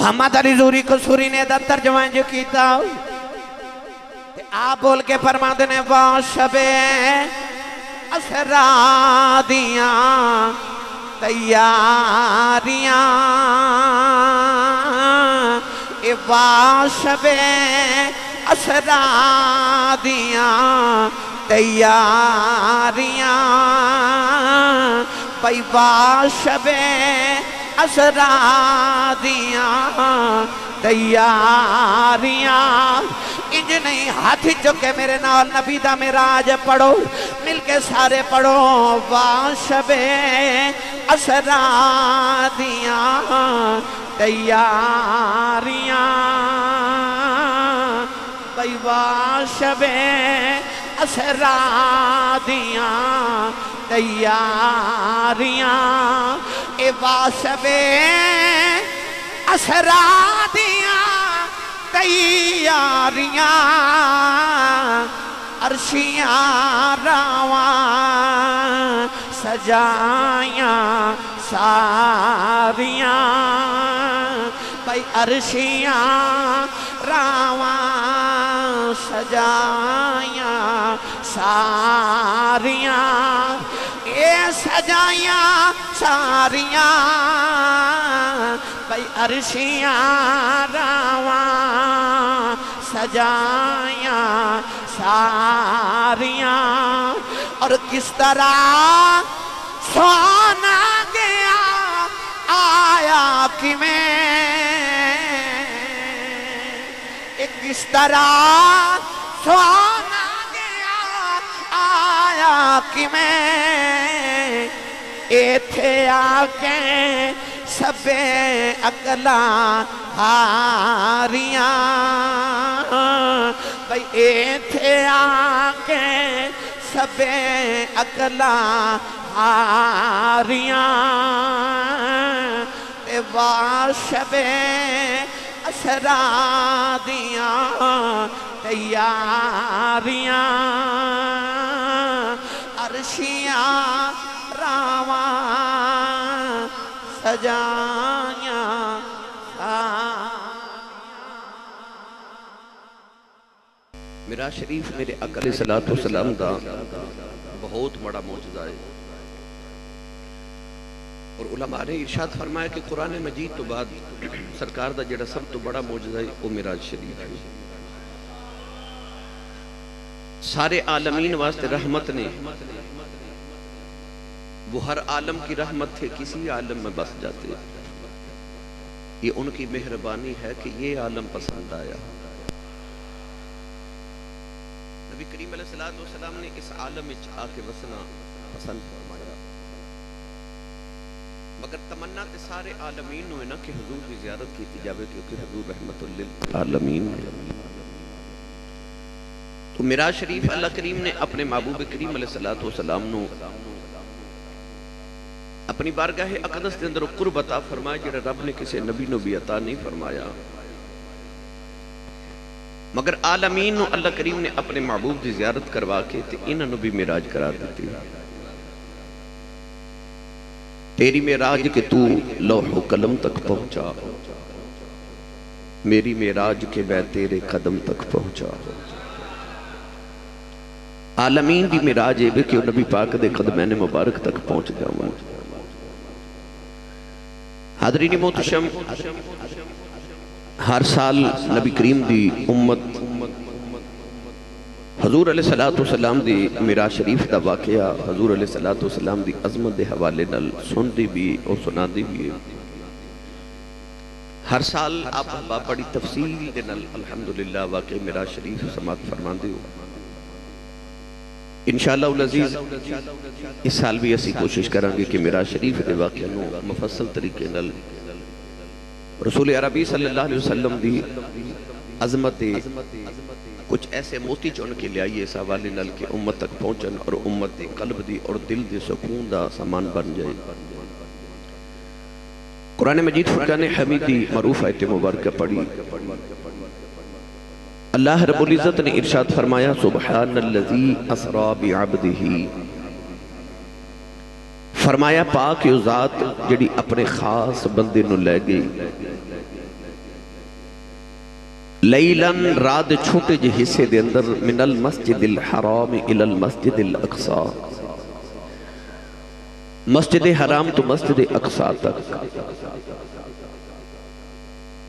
मोहम्मद अली ज़ूरी कसूरी ने दा तर्जमा जो कीता आप बोल के फरमाते ने वाह शबे असरा दियां तैयारियां ए वाह शबे असरा दियां तैयारियां भाई वाह शबे असरा दियां तैयारियां इंज नहीं हाथ चुके मेरे नाल नबी दा मिराज पढ़ो मिलके सारे पढ़ो वाह शबे असरा दियां तैयारियां भाई वाह शबे असरा दियां तैयारियां ए वाह शबे असरा दियां तैयारियां अर्शियां रावां सजाया सारियां भाई अर्शियां रावां सजाया सारियां ए सजाया सारियां भाई अर्शियां रावां सजाया सारियां और किस तरह सोना गया आया कि मैं किस तरह सोना गया आया कि मैं इथे आके सबे अकला हारियां भाई इथे आके सबे अकला हारियां ते वाह शबे असरा दियां तैयारियां अर्शियां रावां सजाया मेरा शरीफ मेरे आका अलैहिस्सलातु वस्सलाम दा बहुत बड़ा मौजूदा है और उलमा ने इरशाद फरमाया कि कुरान मजीद तो बाद सरकार दा जेड़ा सब तो बड़ा मौजूदा है वो मिराज शरीफ है। सारे आलमीन वास्ते रहमत ने, वो हर आलम की रहमत थे, किसी आलम में बस जाते। ये उनकी मेहरबानी है कि ये आलम पसंद आया। नबी करीम अलैहिस्सलातु वस्सलाम ने इस आलम में आके बसना पसंद फरमाया, मगर तमन्ना ते सारे आलमीन है ना कि हुजूर की ज़ियारत की जावे, क्योंकि हुजूर रहमतुल लिल आलमीन है। तो मिराज शरीफ अल्लाह करीम ने अपने महबूब करीम अलैहिस्सलातु वस्सलाम नु अपनी बारगाह अक़दस के अंदर कुर्ब अता फरमाया, जिहड़ा रब ने किसी नबी नू भी अता नहीं फरमाया। मगर आलमीन नु अल्लाह करीम ने अपने महबूब की ज़ियारत करवा के ते इन्हां नु भी मिराज करार दी। तेरी मेराज के तू लौह कलम तक पहुंचा, मेरी मेराज के मैं तेरे कदम तक पहुंचा। आलमीन की मेराज है कि नबी पाक दे कदमैन मुबारक तक पहुंच जाऊं। हाज़रीन मोहतरम, हर साल नबी करीम दी उम्मत हजूर अलैहिस्सलातु वस्सलाम दी मिराज शरीफ दा वाक़या हजूर अलैहिस्सलातु वस्सलाम दी अज़मत दे हवाले नाल सुनदी भी और सुनादी भी है। हर साल आप बड़ी तफसील दे नाल अल्हम्दुलिल्लाह वाक़या मिराज शरीफ समात फरमांदे हो। इंशाअल्लाह उल अज़ीज़ इस साल भी असी कोशिश करांगे कि मिराज शरीफ दे वाक़या नूं मुफस्सल तरीके नाल रसूल अरबी सल्लल्लाहु अलैहि वसल्लम दी अज़मत कुछ ऐसे मोती चुन के लियाइए इस हवाले नाल कि उम्मत तक पहुंचन और उम्मत के कल्ब दी और दिल दे सुकून दा सामान बन जाए। कुरान मजीद फुरकान हमीदी मरूफ आयत मुबारक पढ़ी, अल्लाह रब्बुल इज़्ज़त ने इरशाद फरमाया, सुब्हानल्लज़ी असरा बिअब्दिही, फरमाया पाक यो ज़ात जिहड़ी अपने खास बंदे नूं लै गई। लैलन रात छोटे जे हिस्से दे अंदर मिनल मस्जिदिल हराम इलल मस्जिदिल अक्सा, मस्जिद हराम तो मस्जिद अक्सा तक,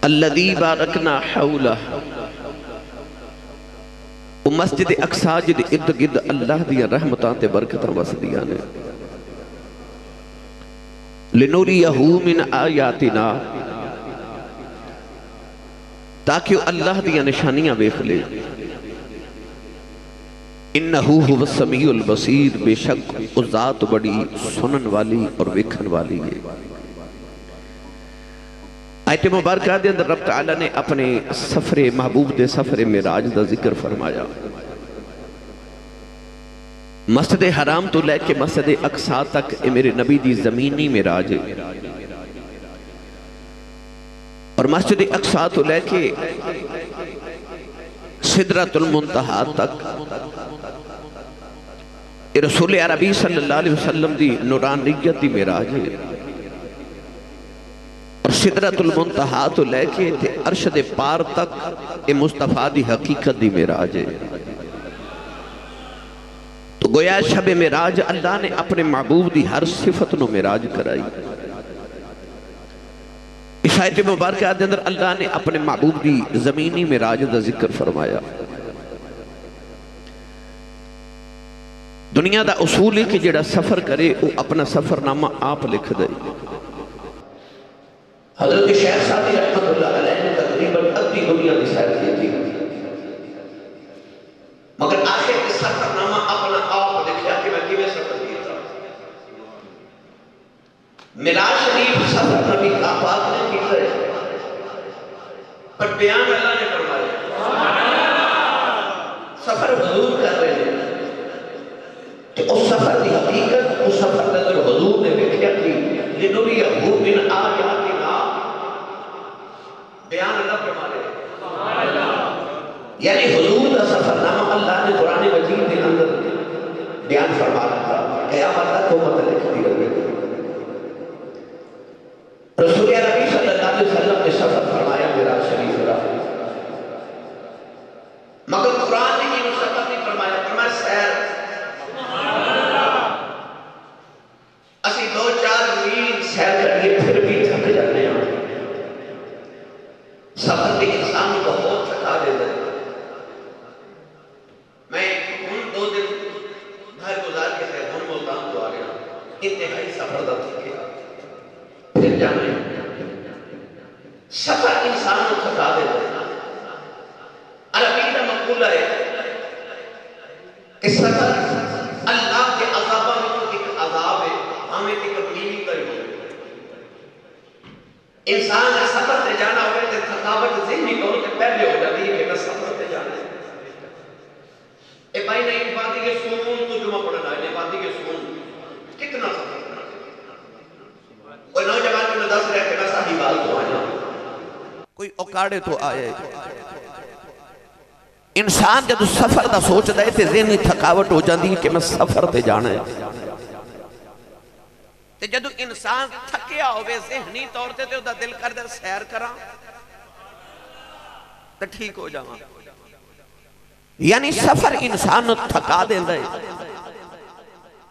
अल्लज़ी बारकना हौला, वो मस्जिद अक्सा जिदे इर्द गिर्द अल्लाह दिया रहमतां ते बरकतां वसदियां ने, लिनुरियहू मिन आयातिना, ताकि अल्लाह दिया निशानियां वेख ले। इन्नहू हुवस समीउल बसीर, बेशक वो ज़ात बड़ी सुनन वाली और वेखन वाली है। आयत मुबारक दे अंदर रब तआला ने अपने सफरे महबूब दे सफरे मिराज का जिक्र फरमाया। मस्जिद हराम तो लैके मस्जिद अक्सा तक ये मेरे नबी दी ज़मीनी मिराज है, और मस्जिद अक्सा तो लैके सिदरतुल मुंतहा तक रसूल अरबी सल्लल्लाहु अलैहि वसल्लम दी नूरानियत दी मिराज है, और सिदरतुल मुंतहा तो लैके ते अर्श दे पार तक ये मुस्तफा दी हकीकत दी मिराज है। तो गोया शब मिराज अल्लाह ने अपने महबूब दी हर सिफत नु मिराज कराई। इस आयत मुबारक के अंदर अल्लाह ने अपने महबूब दी जमीनी मिराज का जिक्र फरमाया। दुनिया का उसूल है कि जेड़ा सफर करे वो अपना सफरनामा आप लिख दे। हज़रत शेख सादी रहमतुल्लाह अलैह ने तकरीबन अद्धी दुनिया की सैर की थी, मगर आखिर में सफरनामा अपना आप लिखा कि मैं किवें सफर किया। मिलाद शरीफ सफर नबी पाक ने किया, पर बयान अल्लाह ने फरमाया। सफर हुजूर कर रहे हैं, तो उस सफर की हकीकत उस सफर के अंदर हुजूर ने देखा कि लिनुरियहू मिन आयातिना, बयान अल्लाह फरमाया। यानी हुजूर का सफरनामा अल्लाह ने कुरान मजीद के अंदर बयान फरमा रखा। क़यामत तक उम्मत लिखती रहेगी। रसूल अरबी सल्लल्लाहु अलैहि वसल्लम ने सफर फरमाया मिराज शरीफ का, मगर कुरान ने ये सफर नहीं फरमाया, फरमाया सैर। असि 2-4 मील सैर करिए फिर भी थक जाते हैं। सफर के इंसान को बहुत थका देता है। मैं उन 2 दिन घर गुजार के थे, हम मुल्तान को आ गया, इंतहाई सफर का थके फिर जाना। सफर इंसान को थका देता है। अरबी का मकबूला है कि सफर अल्लाह के अज़ाब में एक अज़ाब है, हमें एक मील का ही इंसान ने सफर से जाना हो तो थकावट ज़हनी तौर पे पहले हो जाती है कि मैं सफर से जाना है। ए भाई नहीं बाती के सुकून तो जुमा पढ़ना है, बाती के सुकून कितना सफर करना। कोई नौजवान को 10 रह के मैं साहिबाल तो आया, कोई औकाड़े तो आए। इंसान जब सफर का सोचता है तो ज़हनी थकावट हो जाती है कि मैं सफर से जाना है। ते जदों इंसान थकिया होवे ज़हनी तौर ते ओदा दिल करदा सैर करा तो ठीक हो जावा। यानी सफर इंसान नूं थका देंदा है,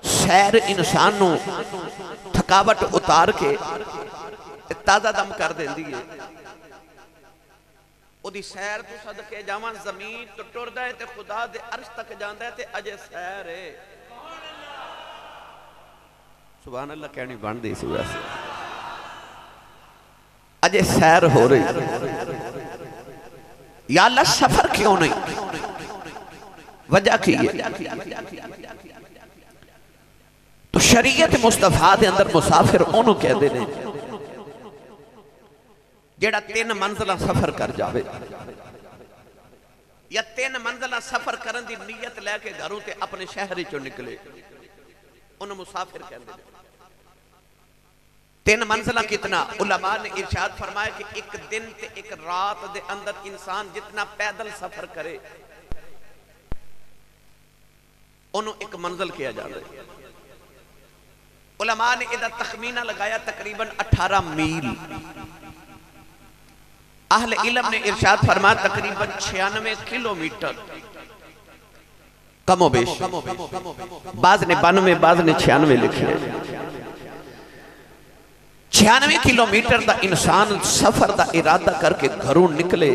सैर इंसान नूं थकावट उतार के ताज़ा दम कर देंदी है। ओदी सैर तो सदके जावां, ज़मीन तो टुरदा है ते खुदा दे अर्श तक जांदा है ते अजे सैर है। सुभान अल्लाह कहनी बनती सी वैसे, अजे सैर हो रही। या अल्लाह सफर क्यों नहीं, वजह की है? तो शरीयत मुस्तफा दे अंदर मुसाफिर ओनू कहते हैं जेड़ा 3 मंजिला सफर कर जावे, या 3 मंजिला सफर करने की नीयत लैके घरों ते अपने शहर चो निकले, उन्हें मुसाफिर कहते हैं। 3 मंजिला कितना? उलमा ने इरशाद फरमाया कि एक दिन ते एक रात दे अंदर इंसान जितना पैदल सफर करे उन्होंने एक मंजिल किया जाता है। उलमा ने इहदा तखमीना लगाया तकरीबन 18 मील। अहले इल्म ने इरशाद फरमाया तकरीबन 96 किलोमीटर कमो बेश, बाज ने 92 बाज ने 96 लिखे। 96 किलोमीटर का इंसान सफर का इरादा करके घरों निकले,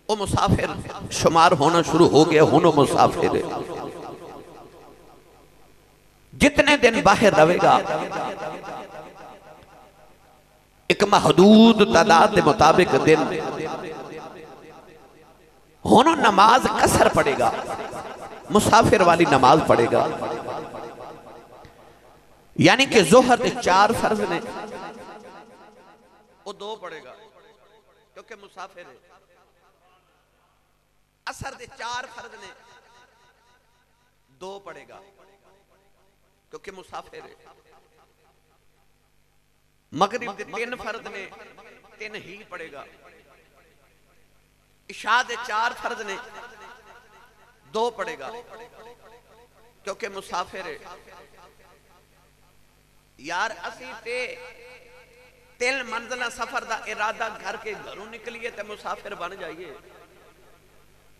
वो मुसाफिर शुमार होना शुरू हो गया। हुनो मुसाफिर जितने दिन बाहर रहेगा एक महदूद तादाद के मुताबिक दिन हुनो नमाज कसर पड़ेगा, मुसाफिर वाली नमाज पड़ेगा। यानी कि जोहर के 4 फर्ज ने वो 2 पड़ेगा क्योंकि मुसाफिर है। असर के 4 फर्ज ने 2 पड़ेगा क्योंकि मुसाफिर है। मगरिब के 3 फर्ज ने 3 ही पड़ेगा। इशा के 4 फर्ज ने 2 पड़ेगा क्योंकि मुसाफिर है। यार असी ते 3 मंजिला सफर का इरादा करके घरों निकलिए तो मुसाफिर बन जाइए।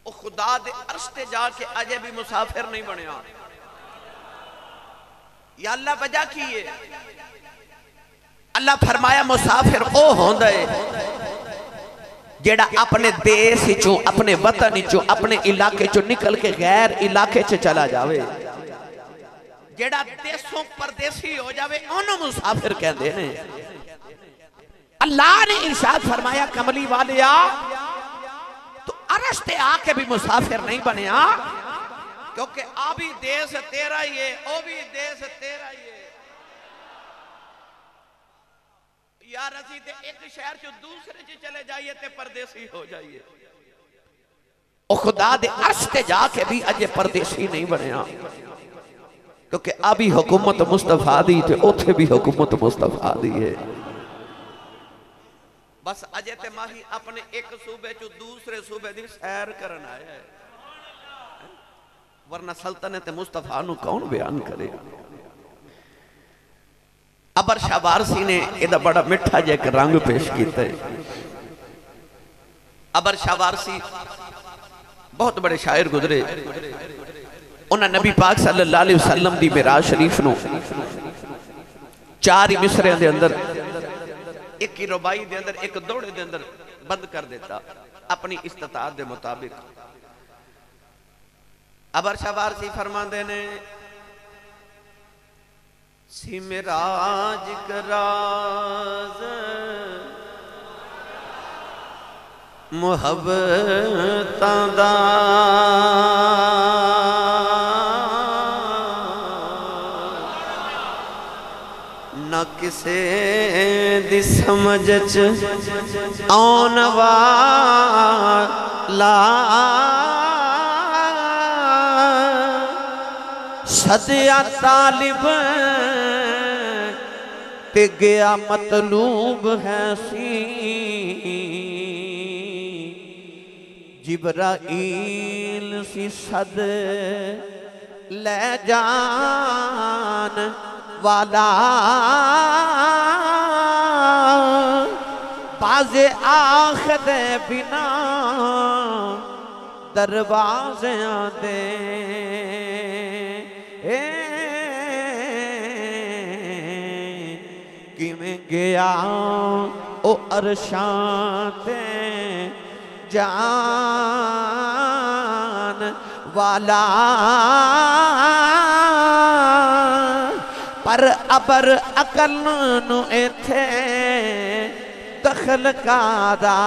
वो खुदा दे अर्श ते जाके अजे भी मुसाफिर नहीं बनया। या अल्लाह वजह की है? अल्लाह फरमाया मुसाफिर ओ होंदा है जेड़ा अपने देश चो, अपने वतन चो, अपने इलाके चो निकल के गैर इलाके च चला जावे। जेड़ा देशों परदेसी हो जावे ओनू मुसाफिर कहते हैं। अल्लाह ने इरशाद फरमाया कमली वाले आ तो अरश ते आके भी मुसाफिर नहीं बनया क्योंकि आ भी देश तेरा ही है, ओ भी देश तेरा ही है। यार असी ते एक शहर चो दूसरे च चले जाइए ते परदेसी हो जाइए। ओ खुदा दे अर्श ते जाके भी अजे परदेसी नहीं बनया क्योंकि अभी हुकूमत मुस्तफा दी ते उथे भी हुकूमत मुस्तफा दी है। बस अजे ते माही अपने एक सूबे चो दूसरे सूबे दी सैर करन आया है, वरना सल्तनत मुस्तफा नु कौन बयान करे। अबर शाह वारसी ने इहदा बड़ा मिठा जिहा एक रंग पेश किया है। अबर शाह वारसी बहुत बड़े शायर गुजरे। उन्हें नबी पाक सल्लल्लाहु अलैहि वसल्लम दी मिराज शरीफ नु 4 ही मिसरियां दे अंदर, एक ही रुबाई दे अंदर, एक दोड़े दे अंदर बंद कर देता अपनी इस्तिताअत दे मुताबिक। अबर शाह वारसी फरमाते ने सिमराज कराज मुहब्बतां दा ना किसे दी समझ च आउण वाला सदिया तालिब ते गया मतलूब है सी। जिब्राइल सी सद ले जान वाला बाज़े आखद बिना दरवाजे दे किवें गया ओ अरशां जान वाला पर अबर अकल नू इथे दखल कादा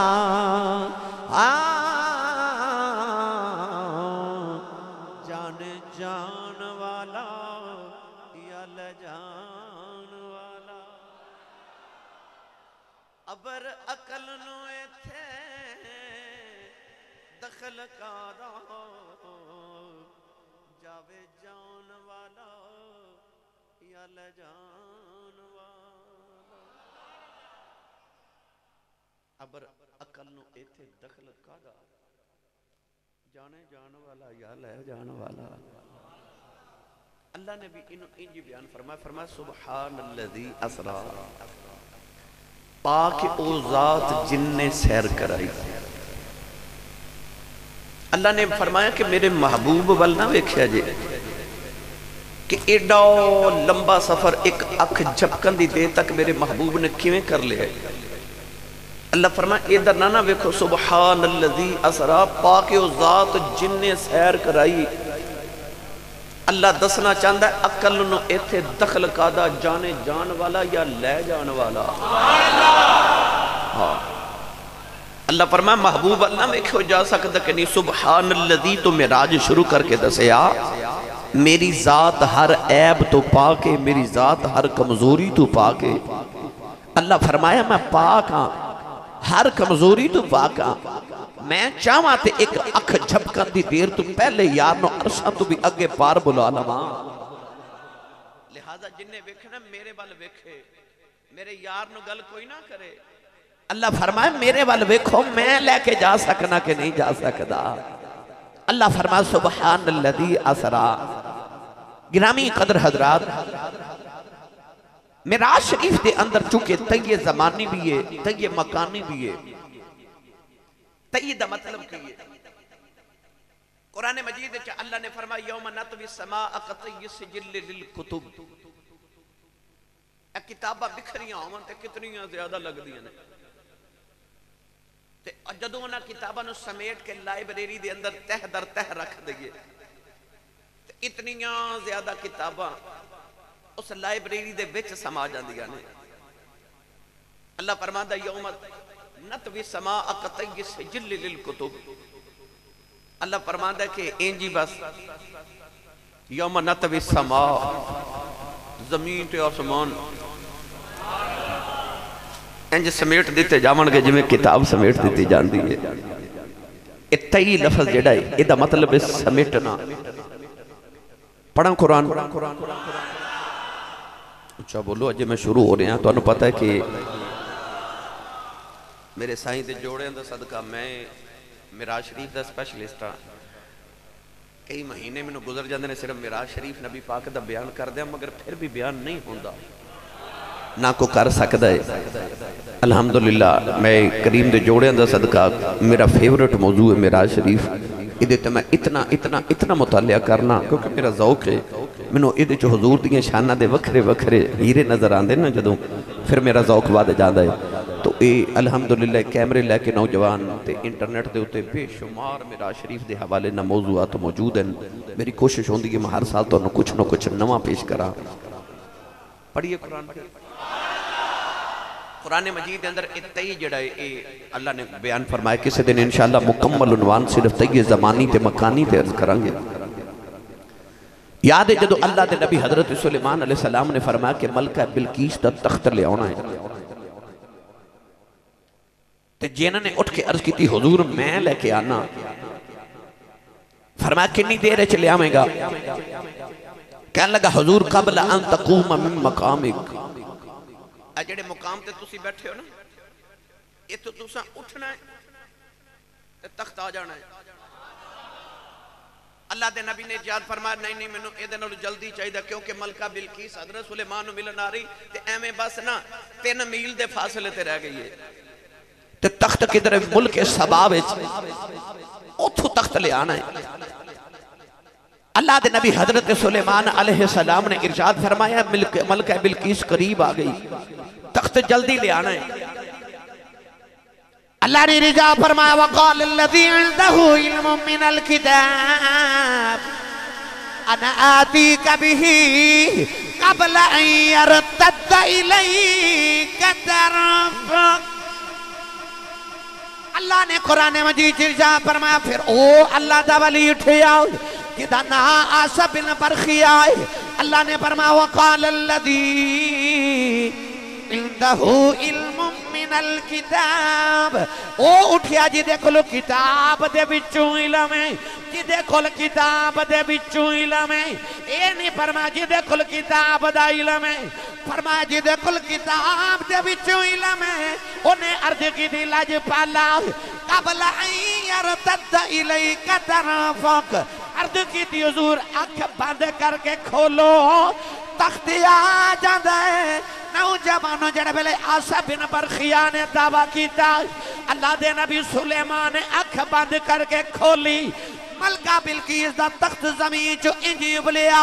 जान जान वाला या ले जान वाला अबर अकल नू इथे दखल कादा जावे जान वाला या ले जान वाला अबर अकल नू इथे दखल कादा जाने जान वाला या ले जान वाला। अल्लाह ने भी इन इंज बयान फरमाया, फरमाया सुबहानल्लज़ी असरा पाक ओ जात जिनने सैर कराई। अल्लाह ने फरमाया कि मेरे महबूब वल ना वेख्या जे कि एडा लंबा सफर एक अख झपकन दी देर तक मेरे महबूब ने किवें कर लिया। अल्लाह फरमाया इधर ना वेखो, सुबहान अल्लज़ी असरा, पाक ओ जात जिनने सैर कराई। अल्लाह दसना चाहता है अकल नूं इत्थे दखल कादा जाने जान वाला या ले जान वाला। हाँ, अल्लाह फरमाया महबूब अल्लाह वेखो जा सकता कि नहीं। सुबहान अल्लज़ी तो मेराज शुरू करके दसिया, मेरी जात हर ऐब तो पाके, मेरी जात हर कमजोरी तो पाके। अल्लाह फरमाया मैं पाक हाँ, हर कमजोरी तो पाक हाँ। मैं चाहवा तो एक अख झपकन की देर तो पहले यार नो अरशा तो भी अगे पार बुला लवा। लिहाजा जिन्हें वेखना मेरे वाल वेखे, मेरे यार नो गल कोई ना करे। अल्लाह फरमाए मेरे वाल वेखो, मैं लेके जा सकना कि नहीं जा सकता। अल्लाह फरमाए सुबहान अल्लज़ी असरा। गिरामी कदर हजरात, मेराज शरीफ के अंदर चूंकि तय जमानी भी है, तय मकानी भी है। तय दा मतलब की है, कुरान मजीद च अल्लाह ने फरमाया यौम नतवी समा कतई सिजिल लिल कुतुब। ए किताबां बिखरियां होवन ते कितनियां ज्यादा लगदियां ने, ते जदों उन्हां किताबां नूं समेट के लाइब्रेरी दे अंदर तह दर तह रख दईए ते इतनियां ज्यादा किताबां उस लाइब्रेरी दे विच समा जांदियां ने। अल्लाह फरमांदा यौम नतवी समा कतई सिजिल लिल कुतुब। अल्लाह फरमांदा कि इंजी बस यौम नतवी समा, जमीन ते आसमान इंज समेट दिते जावणगे जिवें किताब समेट दी जाती है। तई लफज जिहड़ा है इहदा मतलब है समेटना। पढ़ा कुरान, अच्छा बोलो। अजे मैं शुरू हो रहा, तुहानूं पता है कि मेरे साईं दे जोड़ियां दा सदका मैं मिराज शरीफ दा स्पैशलिस्ट हाँ। कई महीने मैनूं गुजर जाते हैं सिर्फ मिराज शरीफ नबी पाक दा बयान कर दिया, मगर फिर भी बयान नहीं होता, ना को कर सकता है। अल्हम्दुलिल्लाह मैं करीम दे जोड़ियां दा सदका मेरा फेवरेट मौजू है मिराज शरीफ। इहदे ते मैं इतना इतना इतना मुतालिया करना क्योंकि मेरा ज़ौक है। मैनूं इहदे च हुजूर दीयां शानां दे वखरे वखरे हीरे नज़र आते ना, जदों फिर मेरा ज़ौक वध जाता है। तो ये अल्हम्दुलिल्लाह कैमरे लैके नौजवान ते इंटरनेट के उत्ते बेशुमार मिराज शरीफ के हवाले ना मौजूआत मौजूद हैं। मेरी कोशिश होती है मैं हर साल तो कुछ ना कुछ नवा पेश करा। पढ़िए कुरान, कुरान मजीद के अंदर तई जड़ा है अल्लाह ने बयान फरमाया। किसी दिन इंशाअल्लाह मुकम्मल उन्वान सिर्फ तई ज़मानी ते मकानी ते अर्ज करांगे। याद है जदों अल्लाह के नबी हजरत सुलेमान अलैहिस्सलाम ने फरमाया कि मलका बिलकीस का तख्त ले आना है, ते जिन्हां ने उठ के अर्ज की हुजूर मैं लेके आना। फरमाया कितनी देर च लियावेगा? कहने लगा हुजूर कबल अन तकूम मिन मकामिक। आ जेड़े मुकाम ते तुसी बैठे हो ना, इत्थों तुसां उठना है ते तख्त आ जाना है। अल्लाह दे नबी ने इजाज़त फरमाया नहीं नहीं मैनूं इहदे नालों जल्दी चाहिए, क्योंकि मलका बिलकीस हजरत सुलेमान नूं मिलन आ रही ते एवें बस ना 3 मील दे फासले ते रह गई है। ते तख्त किधर है? मुल्क सबा विच, उथों तख्त ले आना है। अल्लाह के नबी हजरत सुलेमान अलैहिस्सलाम ने इरशाद फरमाया मलका बिलकीस करीब आ गई, तख्त जल्दी ले आना है। अल्लाह ने रिजा फरमाया वक़ाल अल्लज़ी इंदहु इल्मुम मिनल किताब अना आतीका बिही क़ब्ल अन यरतद्द इलैका तरफ़ुक। अल्लाह ने कुरान मजीद इरशाद फरमाया फिर ओ अल्लाह दा वली उठे आओ जिदा ना आसा बिन बरखिया। अल्लाह ने फरमाया वक़ाल अल्लज़ी इंदहु इल्मुम मिनल किताब। ओ उठिया जिदे कोल किताब दे विचों इल्म है, जिदे कोल किताब दे विचों इल्म है। ए नहीं फरमाया जिदे कोल किताब दा इल्म है, फरमाया जिदे कोल किताब दे विचों इल्म है। ओने अर्ज की दी लज पाला कबल अन यरतद्द इलैका तरफ़ुक। अर्ज की दी हुजूर अख बंद करके खोलो, तख्त आ जांदा है। नौजवानों जड़े वेले आसा बिन बरखिया ने दावा किया अल्लाह दे नबी सुलेमान ने अख बंद करके खोली मलका बिल्कीस दा तख्त जमीन चो इंज उबलिया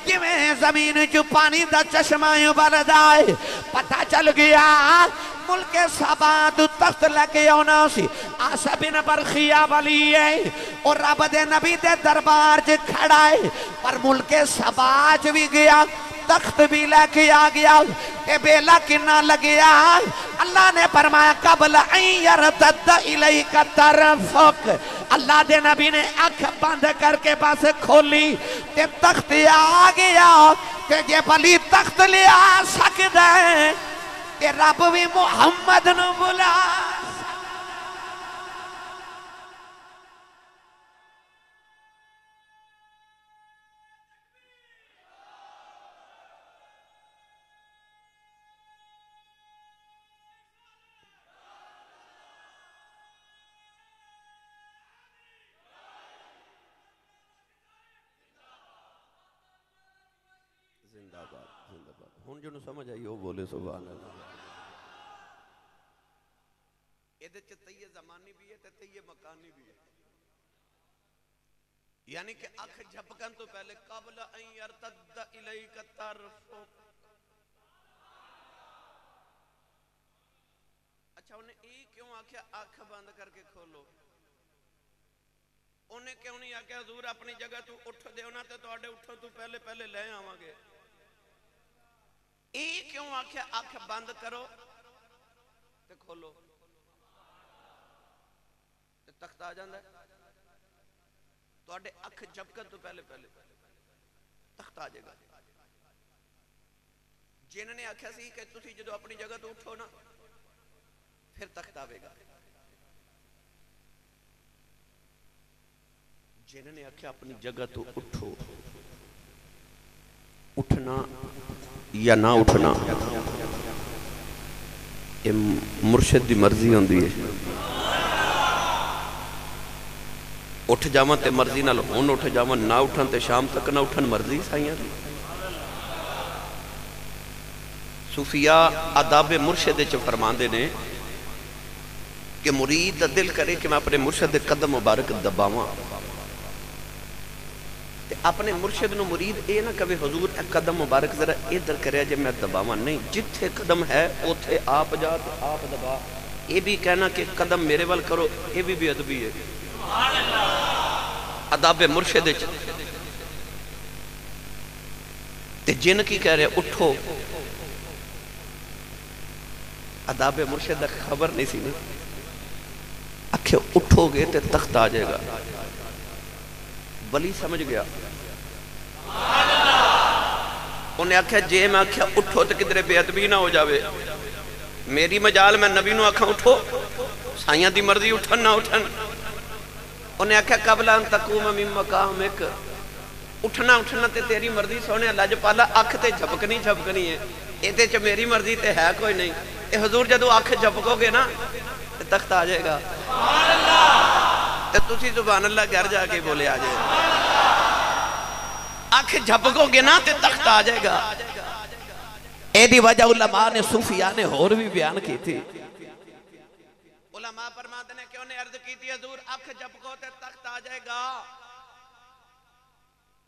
जिवें जमीन चो पानी दा चश्मा उबलदा है पता चल गया मुल्के साबा तू तख्त लेके आना सी आसा बिन बरखिया वाली है और रब दे नबी दे दरबार च खड़ा है पर मुल्के साबा च भी गया तख्त भी लेके आ गया ए बेला किन्ना लगिया अल्लाह ने फरमाया कबल यरतद इलैका तरफक अल्लाह दे नबी ने अख बंद करके बस खोली ते तख्त आ गया ते जे भली तख्त ले आ सकदा है ते रब भी मुहम्मद नु बुला जिंदाबाद जिंदाबाद हुन जो समझ आई वो बोले सुभान अल्लाह एदे च तैये ज़मानी भी है ते तैये मकानी भी है यानी कि अख झपकन तो पहले कबल अन यरतद इलैका तरफुक अच्छा उन्हें ई क्यों आख्या अख बंद करके खोलो उन्हें क्यों नहीं आख्या हुजूर अपनी जगह तू उठ देओ ना ते तुहाडे उठो तू पहले पहले ले आवांगे ई क्यों आख्या अख बंद करो ते खोलो ते तख्त आ जांदा तुहाडे अख झपकन तो पहले पहले तख्त आ जाएगा जिन्होंने आख्या सी कि तुसी जदों अपनी जगह तो उठो ना फिर तख्त आवेगा जिन्होंने आख्या अपनी जगह तो उठो उठना या ना उठना ये मुर्शिद की मर्जी होंदी है उठ जावां ते मर्जी नाल हुण उठ जावां ना उठन ते शाम तक ना उठन मर्जी साइयां दी सूफिया आदाब मुर्शिद च फरमांदे ने कि मुरीद दा दिल करे कि मैं अपने मुर्शिद दे कदम मुबारक दबावां ते अपने मुर्शिद नु मुरीद ये ना कभी हुजूर ए कदम मुबारक जरा इधर करे जे मैं दबावां नहीं जिथे कदम है उथे आप जा ते आप दबा ये भी कहना कि कदम मेरे वाल करो ये भी बेअदबी है सुभान अल्लाह अदाब मुर्शिद च ते जिन की कह रहे उठो अदाब मुर्शिद दा खबर नहीं सी नहीं आखे उठोगे तो तख्त आ जाएगा बली समझ गया उन्हें आख्या जे मैं आख्या उठो तो किधरे बेअदबी ना हो जावे मेरी मजाल मैं नबी नू आखा उठो साइयां दी मर्जी उठन ना उठन उन्हें आख्या कबला तकूम मिन मकामिक उठना उठना ते तेरी मर्जी सोने लजपाला अख ते झपकनी झपकनी है ये च मेरी मर्जी ते है कोई नहीं ये हुजूर जदों अख झपकोगे ना ते तख्त आ जाएगा तो तुसी सुभान अल्लाह घर जाके बोले आ जाए अख झपकोगे ना ते तख्त आ जाएगा एदी वजह उलमा ने सूफिया ने होर भी बयान की थी उलमा फरमाते ने क्यों ने अर्ज की थी हुजूर अख झपको ते तख्त आ जाएगा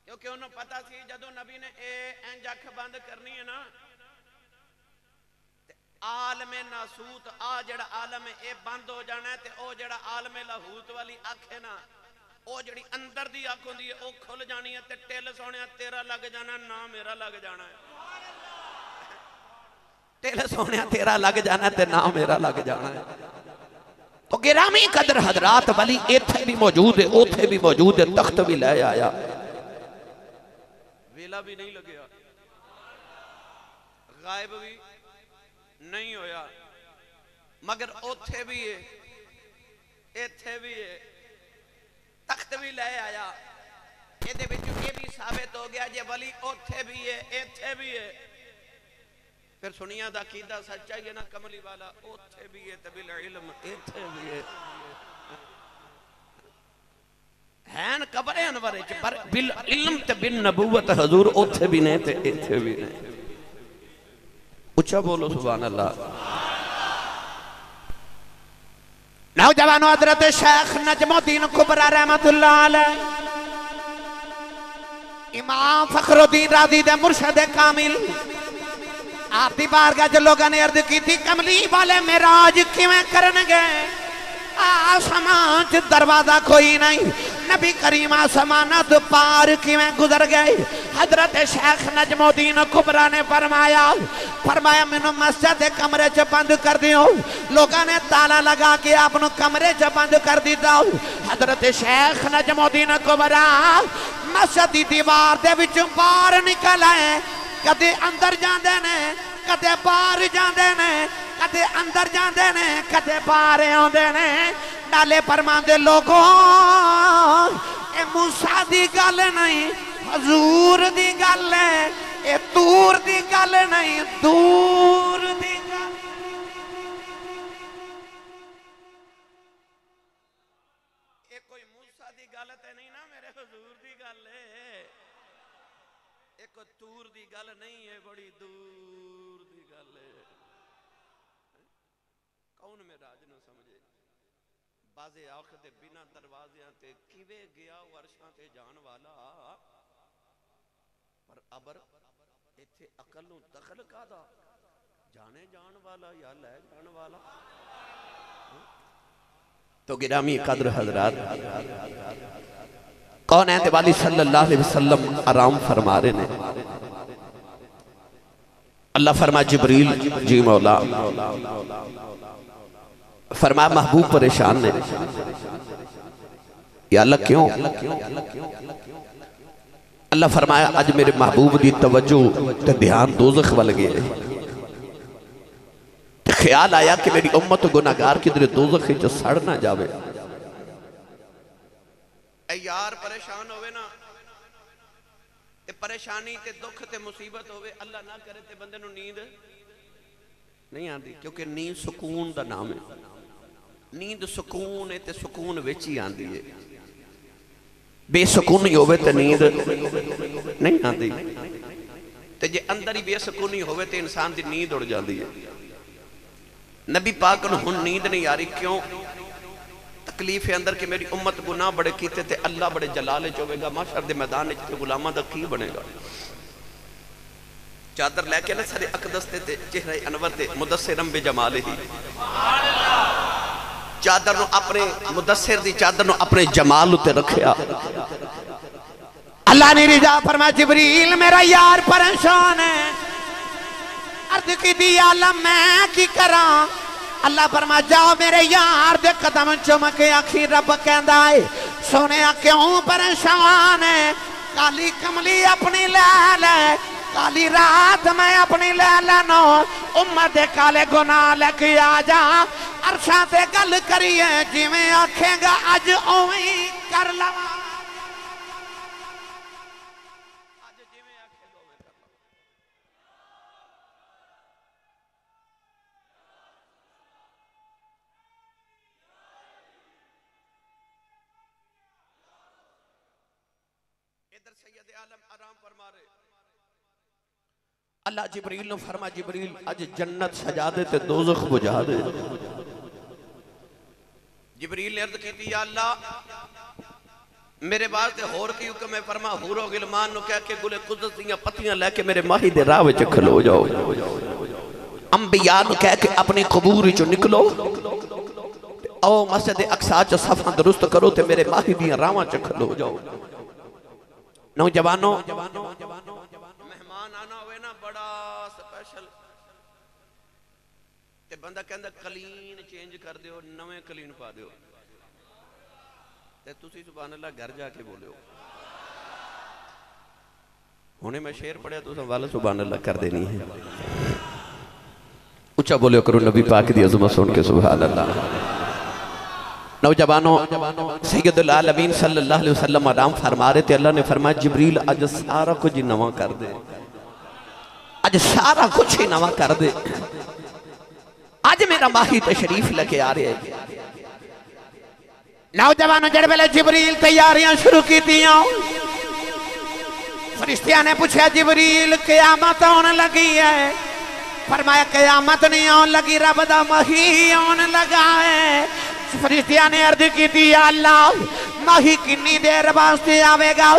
क्योंकि उन्हें पता सी जदों नबी ने इंज अख बंद करनी है ना आलमे नासूत आ जड़ा आलम है बंद हो जाना है ते ओ जड़ा आलमे लाहूत वाली अख है ना ओ जड़ी अंदर दी अख होंदी है ओ खुल जानी है ते टिल सोने तेरा लग जाना ना मेरा लग जाना है टिल सोने तेरा लग जाना ते ना मेरा लग जाना है तो गिरामी कदर हजरात वाली इथे भी मौजूद है उथे भी मौजूद है तख्त भी ले आया वेला भी नहीं लगया गायब भी नहीं होया मगर ओथे भी है इथे भी है तख्त भी ले आया ये भी साबित हो गया जे वली ओथे भी है इथे भी है फिर सुनिया दा कीदा सच्चा ही है ना कमली वाला ओथे भी है तबिल इल्म इथे भी है न कब्र अनवर च पर बिल इल्म ते बिन नबूवत हुजूर ओथे भी ने ते इथे भी ने उच्चा बोलो सुभान अल्लाह। नौजवानों, हजरत शेख नजमुद्दीन कुबरा रहमतुल्लाह अलैह, इमाम फखरुद्दीन राज़ी दे मुर्शद कामिल, आपकी बारगाह च लोगों ने अर्ज की थी, कमली वाले मेराज किवें करनगे? आसमान च दरवाजा कोई नहीं, नबी करीम आसमाना तो पार किवें गुजर गए? हजरत शेख नजमुद्दीन कुबरा ने फरमाया मैनू मस्जिद के कमरे च बंद कर दियो। लोगों ने ताला लगा के आपनो कमरे च बंद कर दिता। हजरत शेख नजमुद्दीन कुबरा मस्जिद की दीवार दे विचों बाहर निकल आए। कदे अंदर जाते ने, कदे बाहर जाते ने, कदे अंदर जाते ने, कदे बाहर आते ने। नाले फरमांदे लोगों, ए मूसा दी गल नहीं, हजूर दी गल है, ए दूर दी गल नहीं, दूर दी गल। ये कोई मूसा दी गल ते नहीं ना, मेरे हजूर दी गल है। ये कोई दूर दी गल नहीं है, बड़ी दूर दी गल है। कौन मेराज न समझे? बाजे आखिर दे बिना दरवाजियां ते किवे गया वर्षां ते जान वाला, पर अबर इत्थे अकल नूं दखल कादा? जाने जान वाला या ले जान वाला। तो गिरामी कद्र हजरात, कौन है वाली सल्लल्लाहु अलैहि वसल्लम आराम फरमा रहे ने। अल्लाह फरमा जिब्रील जी मौला फरमा महबूब परेशान ने। या अल्लाह क्यों? अल्लाह फरमाया आज मेरे महबूब की तवज्जो ते ध्यान दोज़ख वल गए। ख्याल आया कि मेरी उम्मत गुनाहगार किधरे दोज़ख च सड़ ना जावे। यार परेशान होवे ना, ते परेशानी ते दुख ते मुसीबत होवे, अल्लाह ना करे ते बंदे नूं नींद नहीं आती, क्योंकि नींद सुकून दा नाम है। नींद सुकून है ते सुकून विच ही आंदी है। बेसुकूनी होवे ते नींद नहीं आती, ते जे अंदर ही बेसुकूनी होवे ते इंसान दी नींद उड़ जाती है। नबी पाक नूं हुण नींद नहीं आ रही, क्यों? तकलीफ है अंदर कि मेरी उम्मत गुनाह बड़े कीते ते अल्लाह बड़े जलाल च होवेगा, महशर दे मैदान च गुलामां दा की बनेगा। चादर लैके ना सारे अकदस ते चेहरे अनवर ते मुदस्सिरम बे जमाले ही, चादर नूं अपने मुदस्सिर दी चादर नूं अपने जमाल उते रखिया। अल्लाह ने रिजा फरमाया जिब्रील मेरा यार परेशान है। अर्ज की दी आलम मैं की करा? अल्लाह फरमा जाओ मेरे यार दे कदम चुम के आखी रब कहंदा है सोने क्यों परेशान है? काली कमली अपनी ले ले, काली रात मैं अपनी ले लेनो, उम्मत दे काले गुनाह लेके आ जा। अरशा ते गल करिए जिवें आखेगा अज उवें कर लवा। अल्लाह जिब्रील ने फरमा जिब्रील अज जन्नत सजा दे ते दोज़ख बुझा दे। जिब्रील ने अर्ज की या अल्लाह मेरे वास्ते होर की हुक्म है? फरमा हूरो गिलमान नु कह के गुले कुदस दियां पत्तियां लेके मेरे माही दे राह विच खलो जाओ। अंबिया नु कह के अपनी कबूर विचों निकलो, आओ मस्जिद अक्सा च सफा दुरुस्त करो ते मेरे माही दियां राहां च खलो जाओ। नौजवानों मेहमान आना होवे ना बड़ा स्पेशल ते बंदा कहंदा कलीन चेंज कर दियो, नवे कलीन पा दियो, ते तुसी सुभान अल्लाह घर जाके बोलियो। हुणे मैं शेर पढ़िया तुसां वाल सुभान अल्लाह कर देनी है। उच्चा बोलियो करो नबी पाक दी अज़मत सुन के सुभान अल्लाह। नौजवानों सैयदुल आलमीन सल्लल्लाहु अलैहि वसल्लम आराम फरमा रहे थे। अल्लाह ने फरमाया जिब्रील अज सारा कुछ ही नवा कर दे, अज सारा कुछ ही नवा कर दे। अज मेरा माही तशरीफ लेके आ रहे हैं। नौजवानों जड़ वेले जिब्रील तैयारियां शुरू की दियां, फरिश्तियां ने पूछा जिब्रील क़यामत होने लगी है, फरमाया क़यामत नहीं आने लगी, रब दा मही आने लगा है। फरिश्तियां ने अर्ज की थी, अल्लाह मही किन्नी देर वास्ते आवेगा?